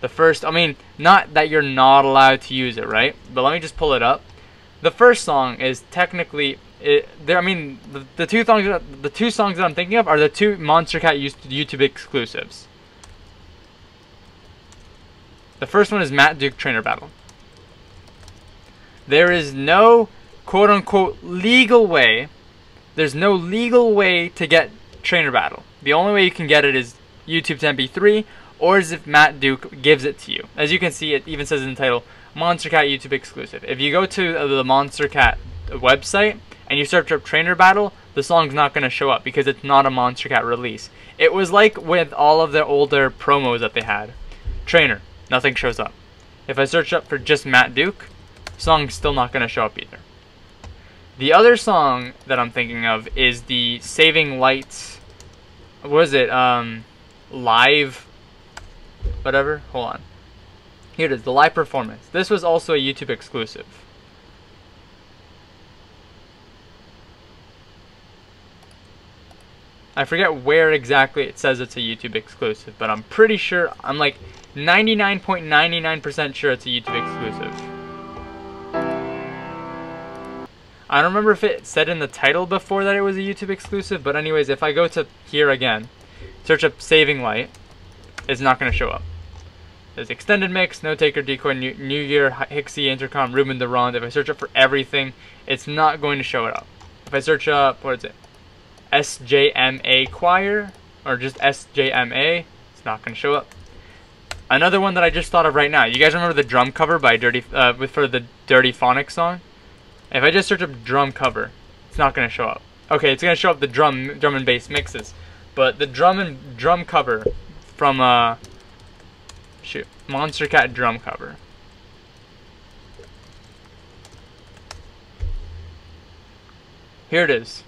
The first, I mean, not that you're not allowed to use it, right? But let me just pull it up. The first song is technically, the 2 songs that I'm thinking of are the 2 Monster Cat YouTube exclusives. The first one is Matt Duke Trainer Battle. There is no quote-unquote legal way. There's no legal way to get Trainer Battle. The only way you can get it is YouTube to MP3, or as if Matt Duke gives it to you. As you can see, it even says in the title, Monster Cat YouTube exclusive. If you go to the Monster Cat website and you search up Trainer Battle, the song's not going to show up because it's not a Monster Cat release. It was like with all of the older promos that they had. Trainer, nothing shows up. If I search up for just Matt Duke, song's still not going to show up either. The other song that I'm thinking of is the Saving Lights, what is it, live, whatever, hold on. Here it is, the live performance. This was also a YouTube exclusive. I forget where exactly it says it's a YouTube exclusive, but I'm pretty sure, I'm like 99.99% sure it's a YouTube exclusive. I don't remember if it said in the title before that it was a YouTube exclusive, but anyways, if I go to here again, search up Saving Light, it's not going to show up. There's Extended Mix, No Taker, Decoy, New Year, Hixie, Intercom, Ruben Durand. If I search up for everything, it's not going to show it up. If I search up, what is it? SJMA Choir, or just SJMA, it's not going to show up. Another one that I just thought of right now. You guys remember the drum cover by for the Dirty Phonics song? If I just search up drum cover, it's not gonna show up. Okay, it's gonna show up the drum and bass mixes, but the drum cover from Monster Cat drum cover. Here it is.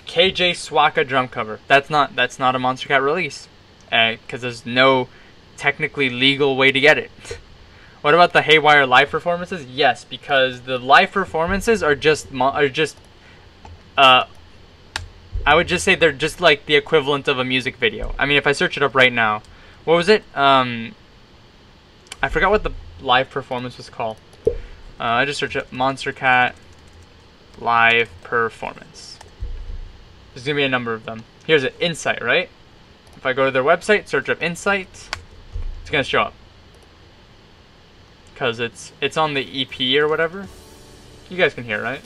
KJ Swaka drum cover. That's not a Monster Cat release, because there's no technically legal way to get it. What about the Haywire live performances? Yes, because the live performances are I would just say they're just like the equivalent of a music video. I mean, if I search it up right now, what was it? I forgot what the live performance was called. I just searched up Monster Cat live performance. There's gonna be a number of them. Here's it, Insight, right? If I go to their website, search up Insight, it's gonna show up. Cause it's on the EP or whatever. You guys can hear, right?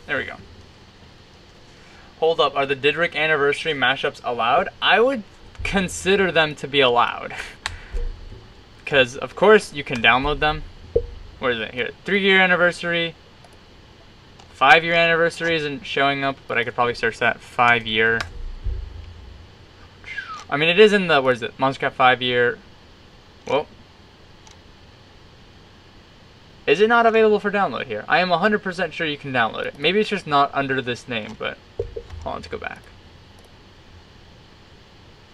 There we go. Hold up, are the Didrik anniversary mashups allowed? I would consider them to be allowed. Because, of course, you can download them. Where is it? Here. 3-year anniversary. 5-year anniversary isn't showing up, but I could probably search that. 5-year. I mean, it is in the, where is it? Monster Cat 5-year. Whoa. Is it not available for download here? I am 100% sure you can download it. Maybe it's just not under this name, but hold on, let's go back.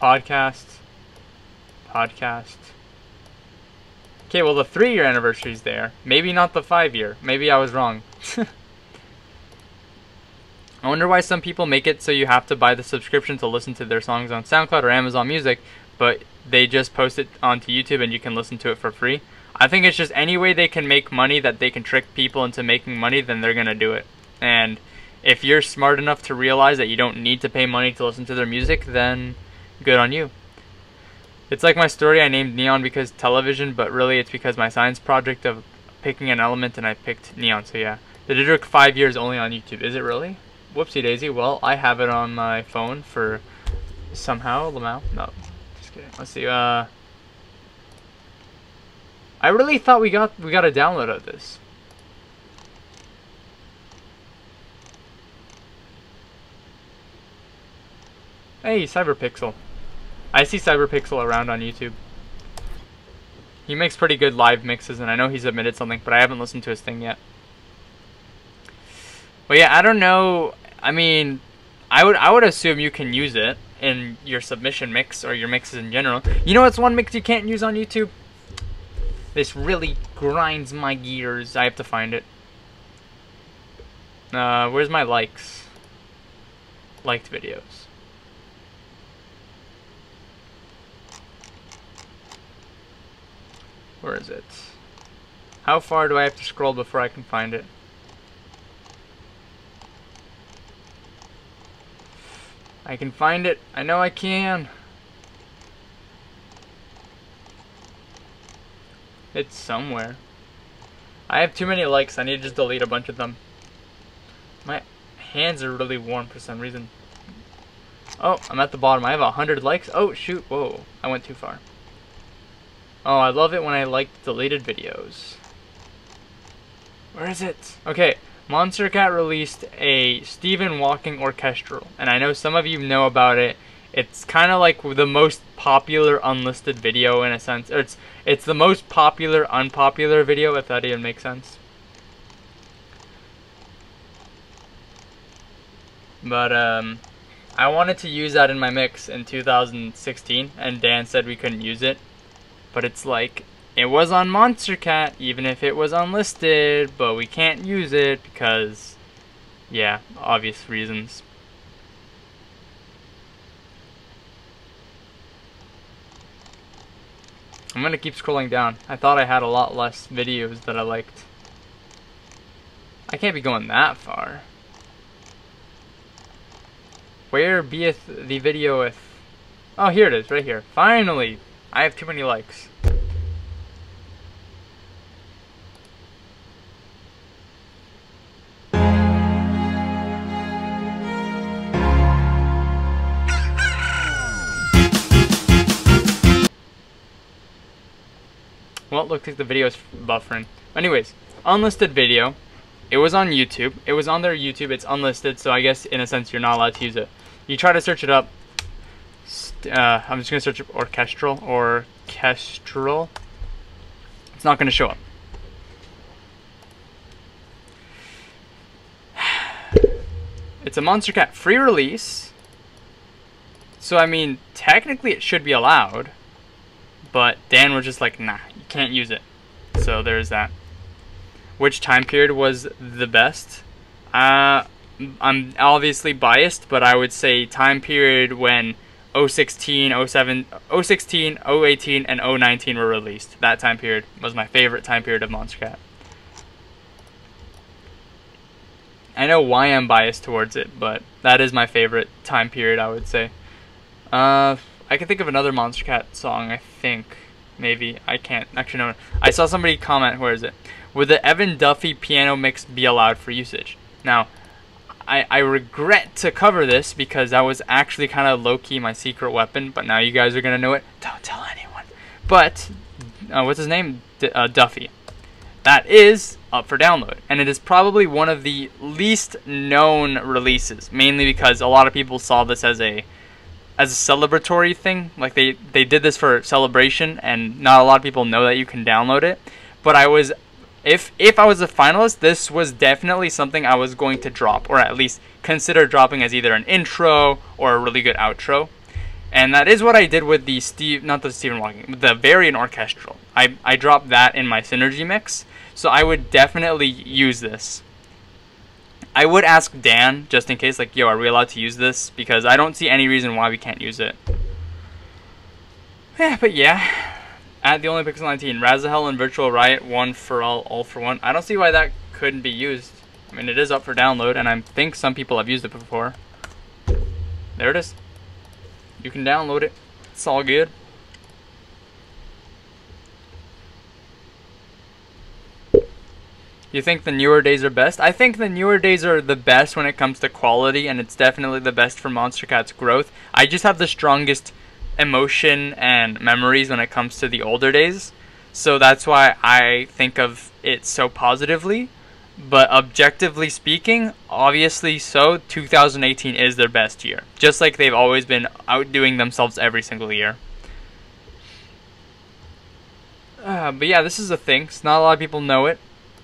Podcast. Okay, well the 3-year anniversary is there. Maybe not the 5-year. Maybe I was wrong. I wonder why some people make it so you have to buy the subscription to listen to their songs on SoundCloud or Amazon Music, but they just post it onto YouTube and you can listen to it for free. I think it's just any way they can make money that they can trick people into making money, then they're gonna do it. And if you're smart enough to realize that you don't need to pay money to listen to their music, then good on you. It's like my story, I named Neon because television, but really it's because my science project of picking an element and I picked Neon, so yeah. The Didrik 5 years only on YouTube. Is it really? Whoopsie daisy. Well, I have it on my phone for somehow, Lamau. No, just kidding. Let's see, I really thought we got a download of this. Hey, Cyberpixel. I see Cyberpixel around on YouTube. He makes pretty good live mixes, and I know he's submitted something, but I haven't listened to his thing yet. Well, yeah, I don't know. I mean, I would assume you can use it in your submission mix or your mixes in general. You know what's one mix you can't use on YouTube? This really grinds my gears. I have to find it. Where's my likes? Liked videos. Where is it? How far do I have to scroll before I can find it? I can find it. I know I can. It's somewhere. I have too many likes. I need to just delete a bunch of them. My hands are really warm for some reason. Oh, I'm at the bottom. I have 100 likes. Oh, shoot. Whoa. I went too far. Oh, I love it when I like deleted videos. Where is it? Okay. Monster Cat released a Stephen Walking Orchestral, and I know some of you know about it. It's kind of like the most popular unlisted video in a sense. Or it's the most popular unpopular video, if that even makes sense. But I wanted to use that in my mix in 2016, and Dan said we couldn't use it. But it's like, it was on Monster Cat, even if it was unlisted, but we can't use it because, yeah, obvious reasons. I'm gonna keep scrolling down. I thought I had a lot less videos that I liked. I can't be going that far. Where beeth the video with... Oh, here it is, right here. Finally! I have too many likes. Well, it looks like the video is buffering. Anyways, unlisted video. It was on YouTube. It was on their YouTube. It's unlisted, so I guess in a sense you're not allowed to use it. You try to search it up. I'm just gonna search up orchestral. It's not gonna show up. It's a Monstercat free release. So I mean, technically it should be allowed. But Dan was just like, nah, you can't use it. So there's that. Which time period was the best? I'm obviously biased, but I would say time period when 016, 07, 016, 018, and 019 were released. That time period was my favorite time period of Monstercat. I know why I'm biased towards it, but that is my favorite time period, I would say. I can think of another Monstercat song, I think. Maybe. I can't. Actually, no. I saw somebody comment, where is it? Would the Evan Duffy piano mix be allowed for usage? Now, I regret to cover this because that was actually kind of low-key my secret weapon, but now you guys are going to know it. Don't tell anyone. But, what's his name? Duffy. That is up for download, and it is probably one of the least known releases, mainly because a lot of people saw this as a celebratory thing. Like they did this for celebration, and not a lot of people know that you can download it. But if I was a finalist, this was definitely something I was going to drop, or at least consider dropping as either an intro or a really good outro. And that is what I did with the the Variant Orchestral. I dropped that in my Synergy mix, so I would definitely use this. I would ask Dan, just in case, like, yo, are we allowed to use this? Because I don't see any reason why we can't use it. Yeah, but yeah. At the Only Pixel 19, Razahel and Virtual Riot, one for all for one. I don't see why that couldn't be used. I mean, it is up for download, and I think some people have used it before. There it is. You can download it. It's all good. You think the newer days are best? I think the newer days are the best when it comes to quality, and it's definitely the best for Monstercat's growth. I just have the strongest emotion and memories when it comes to the older days, so that's why I think of it so positively. But objectively speaking, obviously so, 2018 is their best year. Just like they've always been outdoing themselves every single year. But yeah, this is a thing. So not a lot of people know it.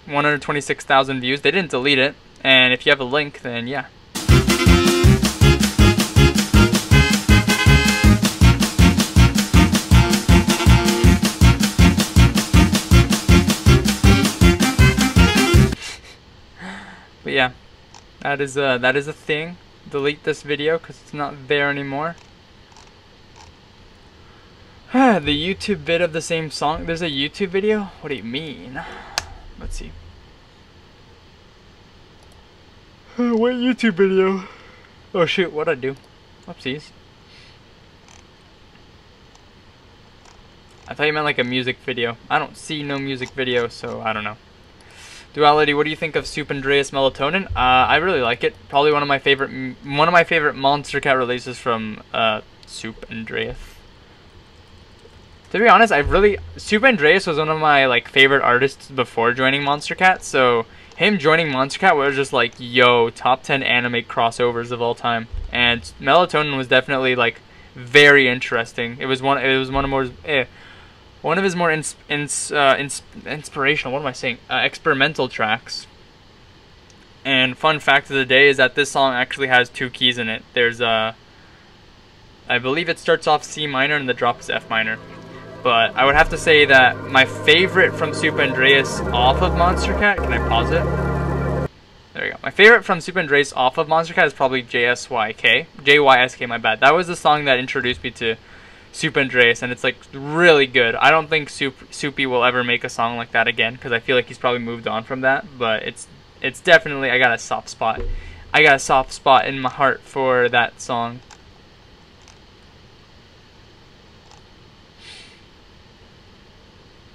126,000 views. They didn't delete it. And if you have a link, then yeah. But yeah, that is a thing. Delete this video because it's not there anymore. The YouTube vid of the same song. There's a YouTube video? What do you mean? Let's see. What YouTube video? Oh shoot, what'd I do? Whoopsies. I thought you meant like a music video. I don't see no music video, so I don't know. Duality, what do you think of Soup Andreas Melatonin? I really like it. Probably one of my favorite Monstercat releases from Soup Andreas. To be honest, Soup Andreas was one of my like favorite artists before joining Monstercat. So him joining Monstercat was just like, yo, top 10 anime crossovers of all time. And Melatonin was definitely like very interesting. It was one of his more inspirational, what am I saying? Experimental tracks. And fun fact of the day is that this song actually has 2 keys in it. There's I believe it starts off C minor and the drop is F minor. But I would have to say that my favorite from Soup Andreas off of Monstercat, can I pause it? There you go. My favorite from Soup Andreas off of Monstercat is probably JYSK, my bad. That was the song that introduced me to Soup Andreas, and it's like really good. I don't think Soupy will ever make a song like that again, because I feel like he's probably moved on from that, but it's definitely, I got a soft spot. I got a soft spot in my heart for that song.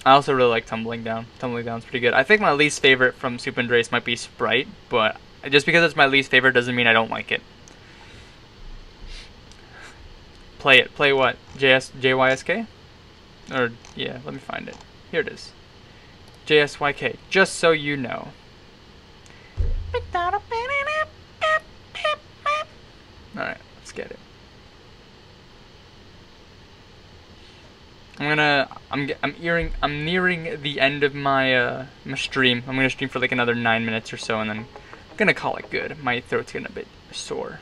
I also really like Tumbling Down. Tumbling Down's pretty good. I think my least favorite from Soup Andreas might be Sprite, but just because it's my least favorite doesn't mean I don't like it. Play it. Play what? JYSK? Or, yeah, let me find it. Here it is. JSYK, just so you know. Alright, let's get it. I'm nearing the end of my stream. I'm gonna stream for like another 9 minutes or so, and then I'm gonna call it good. My throat's getting a bit sore.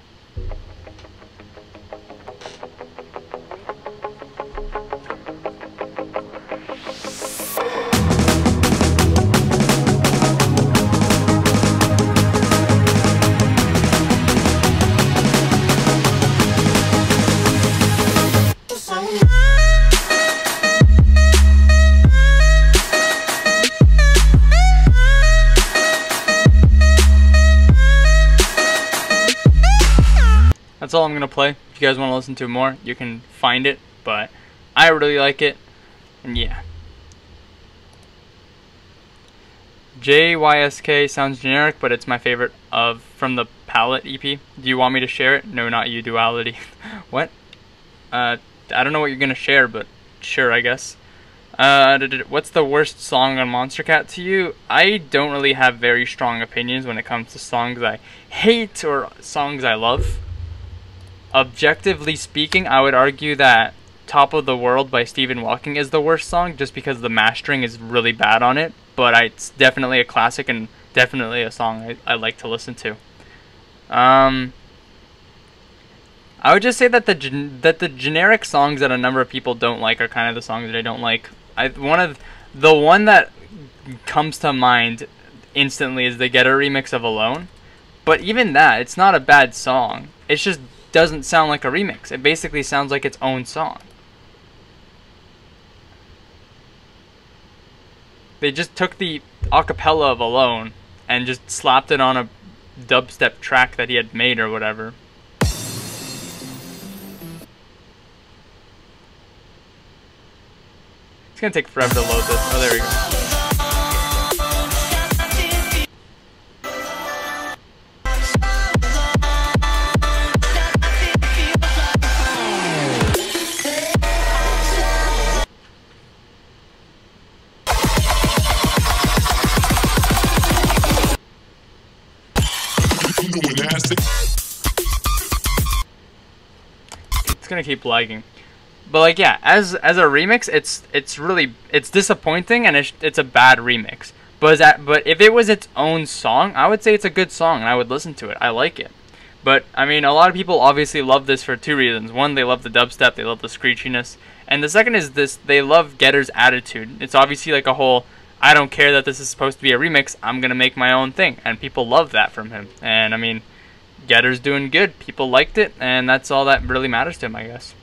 That's all I'm gonna play. If you guys want to listen to more, you can find it, but I really like it, and yeah. JYSK sounds generic, but it's my favorite from the Palette EP. Do you want me to share it? No, not you, Duality. What? I don't know what you're gonna share, but sure, I guess. What's the worst song on Monster Cat to you? I don't really have very strong opinions when it comes to songs I hate or songs I love. Objectively speaking, I would argue that Top of the World by Stephen Hawking is the worst song, just because the mastering is really bad on it, but it's definitely a classic and definitely a song I like to listen to. I would just say that the generic songs that a number of people don't like are kind of the songs that I don't like. The one that comes to mind instantly is the Getter remix of Alone, but even that, it's not a bad song. It's just doesn't sound like a remix. It basically sounds like its own song. They just took the acapella of Alone and just slapped it on a dubstep track that he had made or whatever. It's gonna take forever to load this. Oh, there we go. It's gonna keep lagging, but like, yeah, as a remix, it's disappointing and it's a bad remix. But if it was its own song, I would say it's a good song and I would listen to it. I like it. But I mean, a lot of people obviously love this for two reasons. One, they love the dubstep, they love the screechiness, and the second is they love Getter's attitude. It's obviously like a whole, I don't care that this is supposed to be a remix, I'm gonna make my own thing, and people love that from him. And I mean, Getter's doing good. People liked it, and that's all that really matters to him, I guess.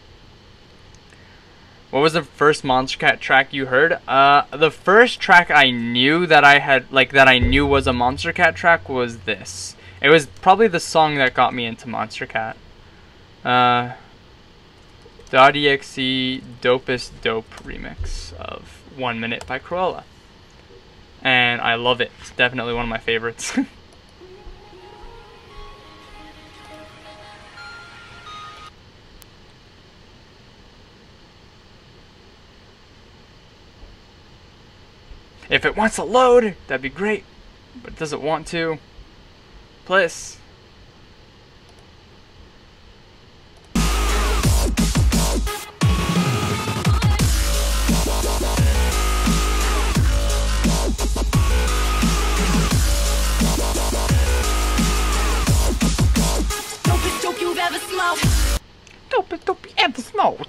What was the first Monster Cat track you heard? The first track I knew that I knew was a Monster Cat track was this. It was probably the song that got me into Monster Cat. The .exe Dopest Dope remix of 1 Minute by Cruella. And I love it. It's definitely one of my favorites. If it wants to load, that'd be great, but it doesn't want to. Please. Dopest dope you've ever smoked. Dopest dope you ever smoked.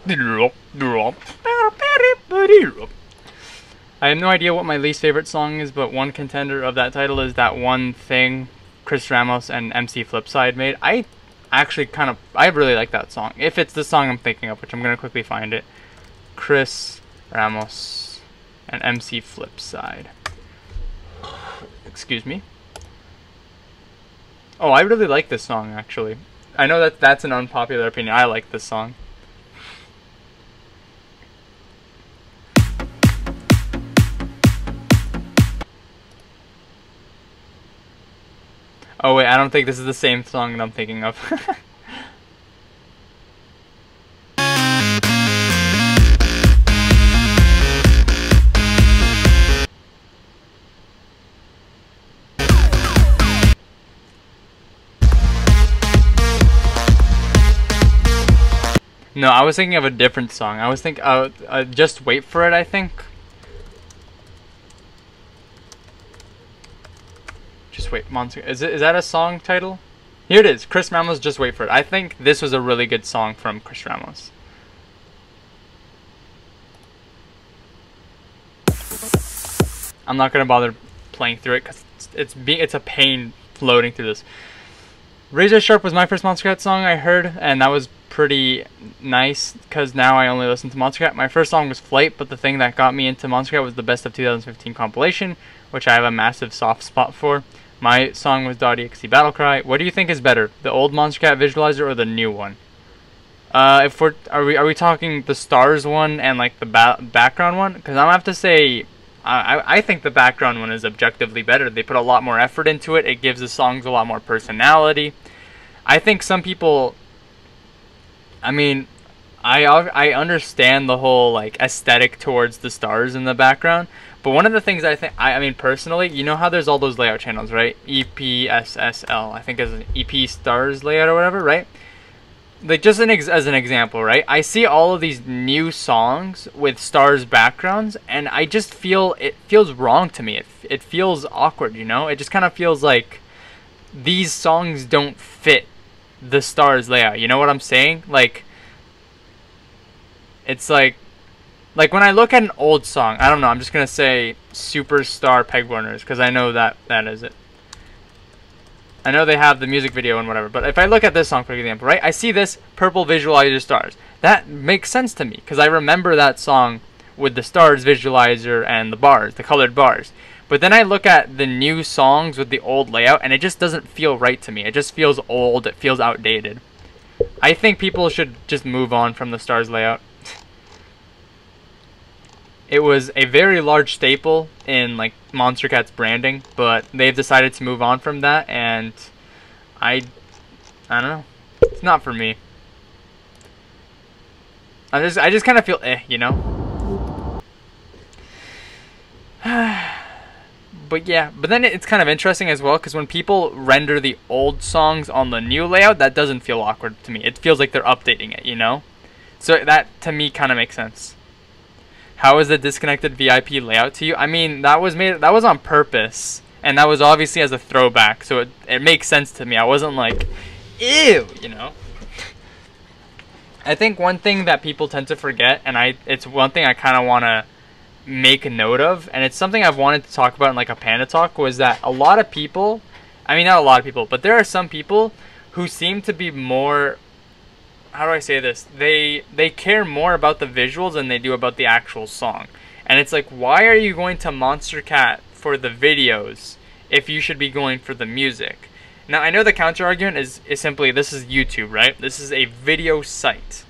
I have no idea what my least favorite song is, but one contender of that title is That One Thing Chris Ramos and MC Flipside made. I really like that song. If it's the song I'm thinking of, which I'm going to quickly find it. Chris Ramos and MC Flipside. Excuse me. Oh, I really like this song, actually. I know that's an unpopular opinion. I like this song. Oh wait, I don't think this is the same song that I'm thinking of. No, I was thinking of a different song. I was thinking, Just Wait For It, I think. Just Wait, Monster. Is that a song title? Here it is, Chris Ramos, Just Wait For It. I think this was a really good song from Chris Ramos. I'm not gonna bother playing through it because it's a pain floating through this. Razor Sharp was my first Monster Cat song I heard, and that was pretty nice because now I only listen to Monster Cat. My first song was Flight, but the thing that got me into Monster Cat was the Best of 2015 compilation, which I have a massive soft spot for. My song was .exe Battle Cry. What do you think is better, the old Monster Cat visualizer or the new one? Are we talking the stars one and like the background one? Because I'm gonna have to say, I think the background one is objectively better. They put a lot more effort into it. It gives the songs a lot more personality. I think some people, I mean, I understand the whole like aesthetic towards the stars in the background, but one of the things I mean personally, you know how there's all those layout channels, right? EPSSL, I think is an EP stars layout or whatever, right? Like just as an example, right? I see all of these new songs with stars backgrounds, and I just feel it feels wrong to me. It feels awkward, you know? It just kind of feels like these songs don't fit the stars layout. You know what I'm saying? Like, it's like when I look at an old song, I don't know, I'm just gonna say Superstar Peg Warners because I know that is it. I know they have the music video and whatever, but if I look at this song, for example, right, I see this purple visualizer stars. That makes sense to me because I remember that song with the stars visualizer and the bars, the colored bars. But then I look at the new songs with the old layout, and it just doesn't feel right to me. It just feels old. It feels outdated. I think people should just move on from the stars layout. It was a very large staple in like Monster Cat's branding, but they've decided to move on from that, and I don't know. It's not for me. I just kind of feel you know. But yeah, but then it's kind of interesting as well because when people render the old songs on the new layout, that doesn't feel awkward to me. It feels like they're updating it, you know? So that to me kind of makes sense. How is the disconnected VIP layout to you? I mean, that was on purpose, and that was obviously as a throwback, so it makes sense to me. I wasn't like, ew, you know? I think one thing that people tend to forget, and it's one thing I kind of want to make a note of, and it's something I've wanted to talk about in like a Panda Talk, was that a lot of people, I mean not a lot of people, but there are some people who seem to be more, how do I say this, they care more about the visuals than they do about the actual song. And it's like, why are you going to Monster Cat for the videos if you should be going for the music? Now I know the counter argument is simply, this is YouTube, right? This is a video site.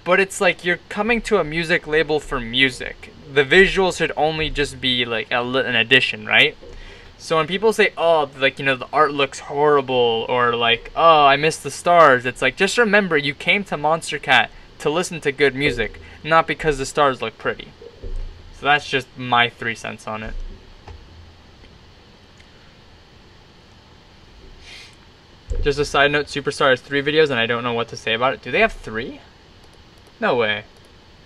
But it's like you're coming to a music label for music. The visuals should only just be like an addition, right? So when people say, oh, like, you know, the art looks horrible, or like, oh, I missed the stars, it's like, just remember you came to Monster Cat to listen to good music, not because the stars look pretty. So that's just my 3 cents on it. Just a side note, Superstar has 3 videos and I don't know what to say about it. Do they have 3? No way.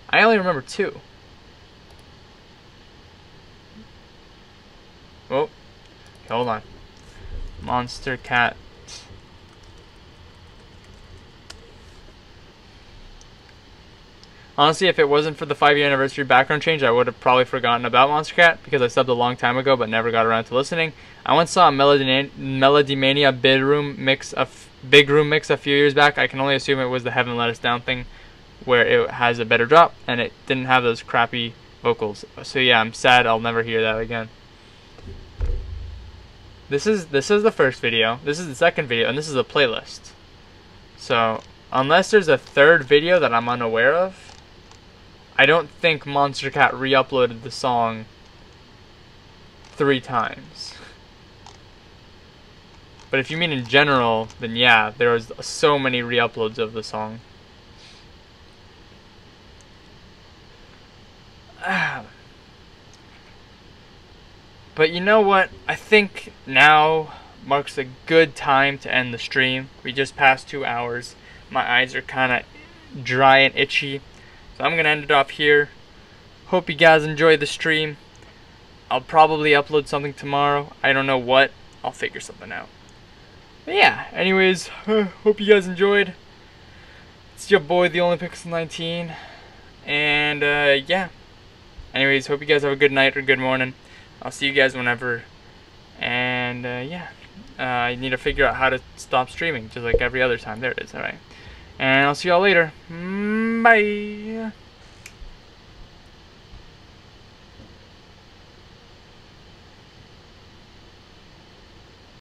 I only remember 2. Oh, okay, hold on. Monster Cat. Honestly, if it wasn't for the 5-year anniversary background change, I would have probably forgotten about Monster Cat because I subbed a long time ago but never got around to listening. I once saw a Melody Mania Big Room mix a few years back. I can only assume it was the Heaven Let Us Down thing, where it has a better drop and it didn't have those crappy vocals. So yeah, I'm sad I'll never hear that again. This is the first video, this is the second video, and this is a playlist. So unless there's a third video that I'm unaware of, I don't think Monster Cat re-uploaded the song 3 times. But if you mean in general, then yeah, there was so many re-uploads of the song. But you know what? I think now marks a good time to end the stream. We just passed 2 hours. My eyes are kind of dry and itchy. So I'm gonna end it off here. Hope you guys enjoyed the stream. I'll probably upload something tomorrow. I don't know what. I'll figure something out. But yeah, anyways, hope you guys enjoyed. It's your boy, the Only Pixel 19. And yeah. Anyways, hope you guys have a good night or good morning. I'll see you guys whenever. And yeah. I need to figure out how to stop streaming, just like every other time. There it is, alright. And I'll see y'all later. Bye.